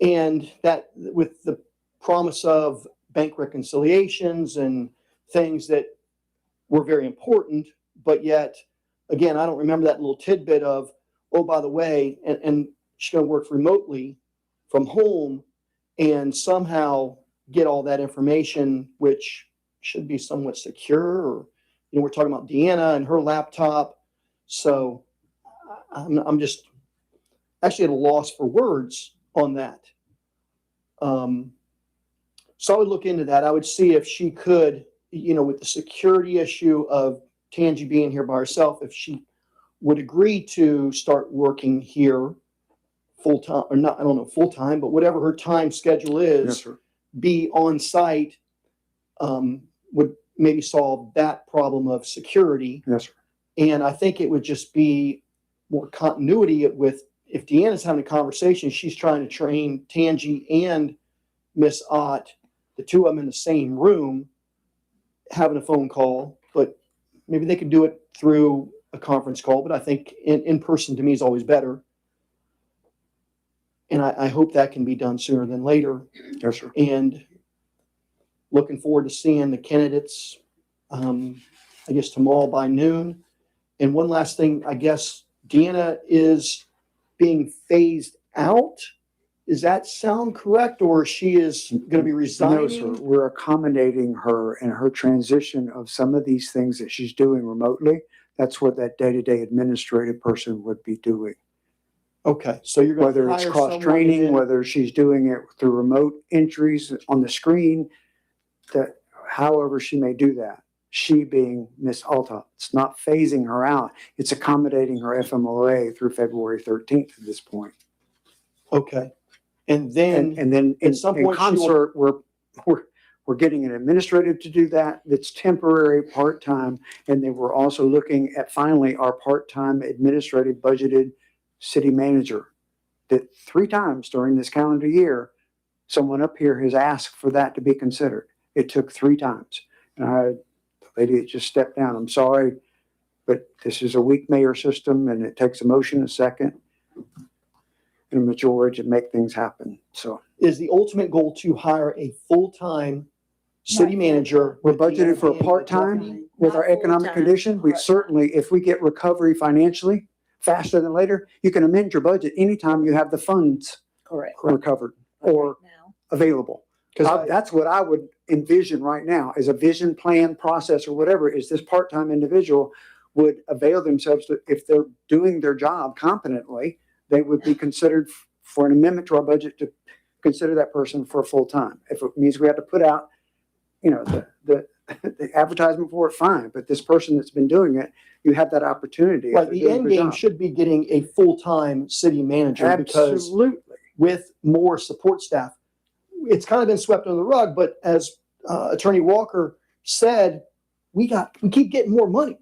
And that with the promise of bank reconciliations and things that were very important, but yet, again, I don't remember that little tidbit of, oh, by the way, and she's going to work remotely from home and somehow get all that information, which should be somewhat secure. Or, we're talking about Deanna and her laptop. So I'm just actually at a loss for words on that. So I would look into that. I would see if she could, with the security issue of Tangi being here by herself, if she would agree to start working here full time, or not, I don't know, full time, but whatever her time schedule is, Yes, sir. be on site, would maybe solve that problem of security. Yes, sir. And I think it would just be more continuity with, if Deanna's having a conversation, she's trying to train Tangi and Miss Ott, the two of them in the same room, having a phone call, but maybe they could do it through a conference call. But I think in person to me is always better. And I hope that can be done sooner than later. Yes, sir. And looking forward to seeing the candidates, I guess tomorrow by noon. And one last thing, I guess Deanna is being phased out. Does that sound correct, or she is going to be resigning? No, sir. We're accommodating her in her transition of some of these things that she's doing remotely. That's what that day-to-day administrative person would be doing. Okay, so you're going to Whether it's hire someone cross-training, in- whether she's doing it through remote entries on the screen, that however she may do that. She being Miss Alta, it's not phasing her out. It's accommodating her FMLA through February 13th at this point. Okay. And then, And then in some point she will- concert, we're getting an administrative to do that. That's temporary, part-time. And then we're also looking at finally our part-time administrative budgeted city manager. That 3 times during this calendar year, someone up here has asked for that to be considered. It took 3 times. And the lady just stepped down. I'm sorry, but this is a weak mayor system and it takes a motion, a second, and a majority to make things happen. So is the ultimate goal to hire a full-time city manager? we're with budgeted Deanna for a being the part-time deputy? with our economic condition. We certainly, if we get recovery financially faster than later, you can amend your budget anytime you have the funds Correct. recovered or available. Because that's what I would envision right now is a vision plan process or whatever, is this part-time individual would avail themselves to, if they're doing their job competently, they would be considered for an amendment to our budget to consider that person for full-time. If it means we have to put out, the advertisement for it, fine. But this person that's been doing it, you have that opportunity. if Right, they're the doing end their game job. should be getting a full-time city manager, because Absolutely. with more support staff, it's kind of been swept under the rug. But as Attorney Walker said, we keep getting more money.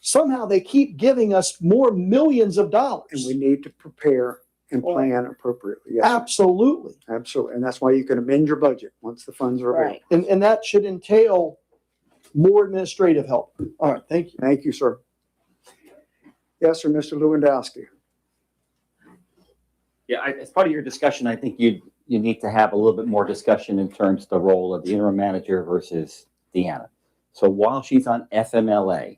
Somehow they keep giving us more millions of dollars. And we need to prepare and plan appropriately. Yes, sir. Absolutely. Absolutely. And that's why you can amend your budget once the funds are available. And that should entail more administrative help. All right, thank you. Thank you, sir. Yes, sir, Mr. Lewandowski. Yeah, as part of your discussion, I think you need to have a little bit more discussion in terms of the role of the interim manager versus Deanna. So while she's on FMLA,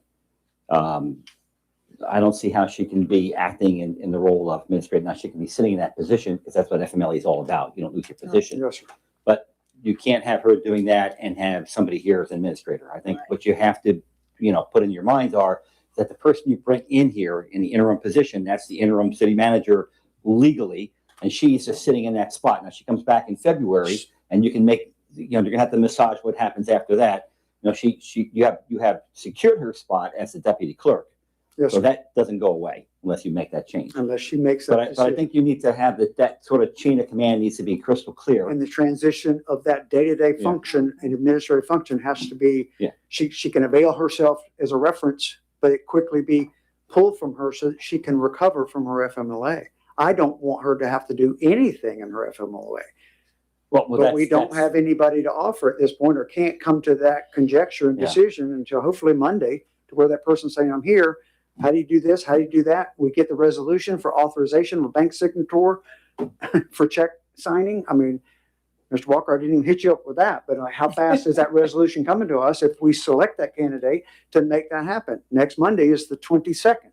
I don't see how she can be acting in the role of administrator. Now, she can be sitting in that position because that's what FMLA is all about. You don't lose your position. Yes, sir. But you can't have her doing that and have somebody here as administrator. I think what you have to, put in your minds are that the person you bring in here in the interim position, that's the interim city manager legally, and she's just sitting in that spot. Now, she comes back in February, and you can make, you're gonna have to massage what happens after that. You have secured her spot as the deputy clerk. Yes, So sir. that doesn't go away unless you make that change. Unless she makes that But I decision. think you need to have that sort of chain of command needs to be crystal clear. And the transition of that day-to-day Yeah. function and administrative function has to be, Yeah. she can avail herself as a reference, but it quickly be pulled from her so that she can recover from her FMLA. I don't want her to have to do anything in her FMLA. But we don't have anybody to offer at this point, or can't come to that conjecture and Yeah. decision until hopefully Monday, to where that person's saying, I'm here. How do you do this? How do you do that? We get the resolution for authorization of a bank signature for check signing. I mean, Mr. Walker, I didn't even hit you up with that, but how fast is that resolution coming to us if we select that candidate to make that happen? Next Monday is the 22nd.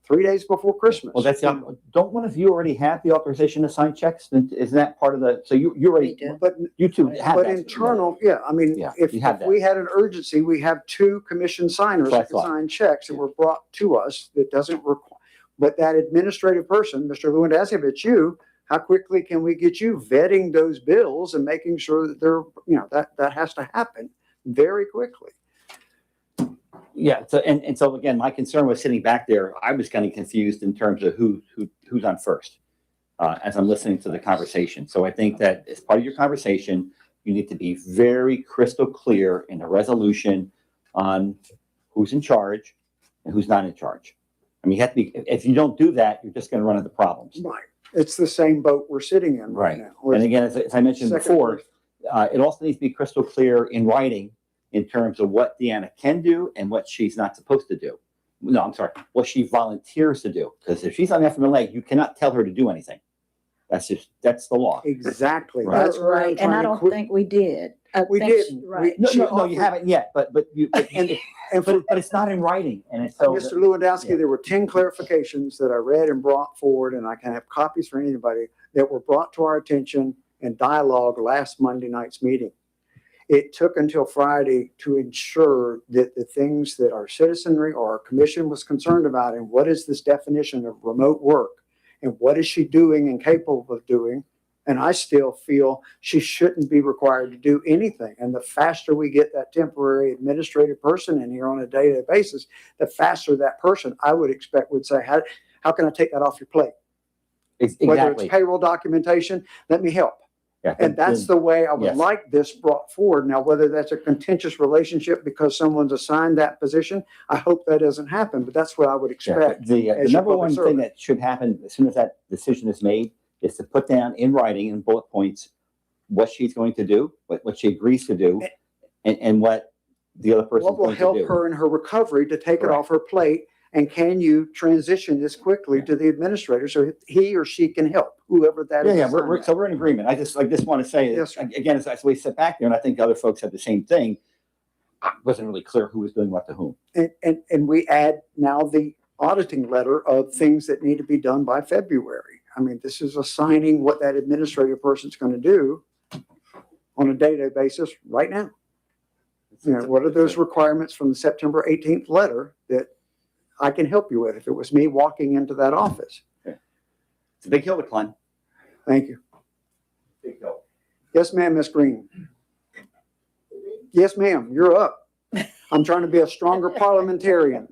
3 days before Christmas. Well, don't one of you already have the authorization to sign checks? Isn't that part of so you already, But you two have But that. internal, yeah, I mean, Yeah, if you have that. we had an urgency, we have 2 commission signers That's what I that can thought. sign checks that were brought to us that doesn't require, but that administrative person, Mr. Lewandowski, if it's you, how quickly can we get you vetting those bills and making sure that they're, that has to happen very quickly. Yeah. So again, my concern was sitting back there. I was kind of confused in terms of who's on first as I'm listening to the conversation. So I think that as part of your conversation, you need to be very crystal clear in the resolution on who's in charge and who's not in charge. I mean, you have to be, if you don't do that, you're just going to run into problems. Right. It's the same boat we're sitting in right now. And again, as I mentioned Second before, place. it also needs to be crystal clear in writing in terms of what Deanna can do and what she's not supposed to do. No, I'm sorry, what she volunteers to do. Because if she's on FMLA, you cannot tell her to do anything. That's the law. Exactly. Right. That's where I'm And trying I to don't quit. think we did. We didn't. Right. No, She you offered- haven't yet, but it's not in writing. And it's so. Mr. Lewandowski, Yeah. there were 10 clarifications that I read and brought forward, and I can have copies for anybody that were brought to our attention in dialogue last Monday night's meeting. It took until Friday to ensure that the things that our citizenry or our commission was concerned about, and what is this definition of remote work, and what is she doing and capable of doing, and I still feel she shouldn't be required to do anything. And the faster we get that temporary administrative person in here on a day-to-day basis, the faster that person, I would expect, would say, how can I take that off your plate? Exactly. Whether it's payroll documentation, let me help. Yeah, And that's the way I would yes. like this brought forward. Now, whether that's a contentious relationship because someone's assigned that position, I hope that doesn't happen, but that's what I would expect. The as your number public one thing servant. that should happen as soon as that decision is made is to put down in writing in bullet points what she's going to do, what she agrees to do, and what the other person What is will going help to do. her in her recovery to take it Correct. off her plate? And can you transition this quickly to the administrator so he or she can help whoever that is? Yeah, assigned we're, to? so we're in agreement. I just want to say, Yes, sir. again, as we sit back there, and I think other folks have the same thing, it wasn't really clear who was doing what to whom. And we add now the auditing letter of things that need to be done by February. I mean, this is assigning what that administrative person's going to do on a day-to-day basis right now. What are those requirements from the September 18th letter that I can help you with if it was me walking into that office? It's a big hill to climb. Thank you. Big hill. Yes, ma'am, Miss Green. Yes, ma'am, you're up. I'm trying to be a stronger parliamentarian.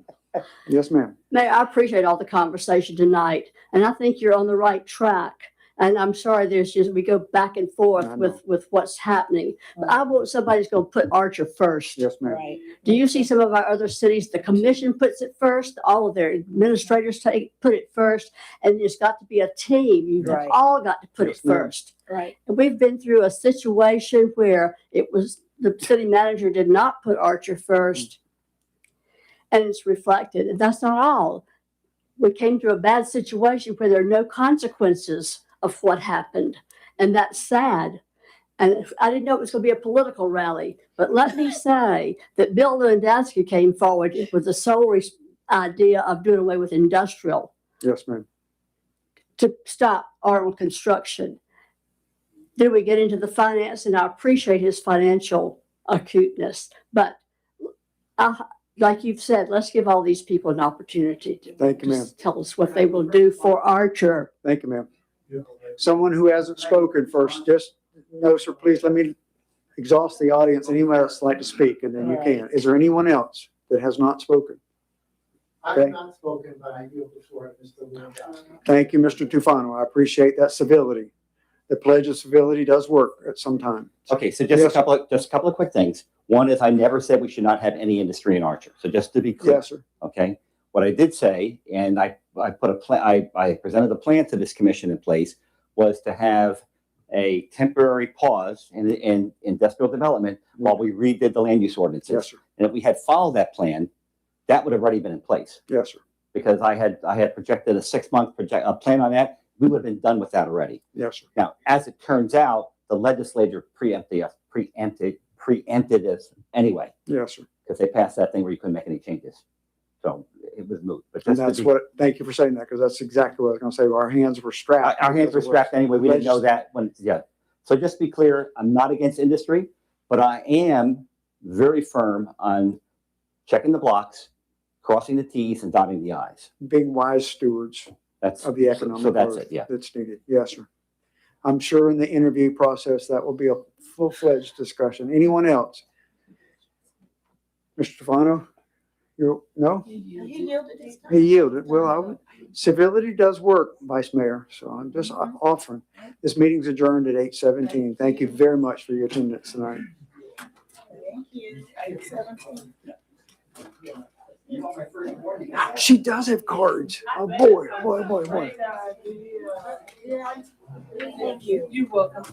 Yes, ma'am. Mayor, I appreciate all the conversation tonight, and I think you're on the right track. And I'm sorry, we go back and forth I know. with what's happening. But I want somebody who's going to put Archer first. Yes, ma'am. Right. Do you see some of our other cities, the commission puts it first, all of their administrators put it first, and it's got to be a team. You've Right. all got to put Yes, it ma'am. first. Right. And we've been through a situation where it was, the city manager did not put Archer first, and it's reflected. And that's not all. We came through a bad situation where there are no consequences of what happened, and that's sad. And I didn't know it was going to be a political rally, but let me say that Bill Lewandowski came forward with the sole idea of doing away with industrial Yes, ma'am. to stop Arnold construction. Then we get into the finance, and I appreciate his financial acuteness, but like you've said, let's give all these people an opportunity to Thank you, ma'am. just tell us what they will do for Archer. Thank you, ma'am. Someone who hasn't spoken first, just, no, sir, please let me exhaust the audience. Anyone else like to speak, and then you can. Is there anyone else that has not spoken? I Okay. have not spoken, but I yield the floor to Mr. Lewandowski. Thank you, Mr. Tufano. I appreciate that civility. The pledge of civility does work at some time. Okay, so just Yes, a couple of quick things. One is I never said we should not have any industry in Archer. So just to be clear. Yes, sir. Okay. What I did say, and I put a plan, I presented a plan to this commission in place, was to have a temporary pause in industrial development while we redid the land use ordinances. Yes, sir. And if we had followed that plan, that would have already been in place. Yes, sir. Because I had projected a 6-month plan on that. We would have been done with that already. Yes, sir. Now, as it turns out, the legislature preempted us anyway, Yes, sir. because they passed that thing where you couldn't make any changes. So it was moot. But And that's what, thank you for saying that, because that's exactly what I was gonna say. Our hands were strapped. Our hands were because it was strapped anyway. We didn't know that when, yeah. So just to be clear, I'm not against industry, but I am very firm on checking the blocks, crossing the Ts and dotting the Is. Being wise stewards That's of the economic so that's growth it, yeah. that's needed. Yes, sir. I'm sure in the interview process, that will be a full-fledged discussion. Anyone else? Mr. Stefano? No? He yielded. Well, civility does work, Vice Mayor, so I'm just offering. This meeting's adjourned at 8:17. Thank you very much for your attendance tonight. She does have cards. Oh, boy, boy, boy, boy. Thank you. You're welcome.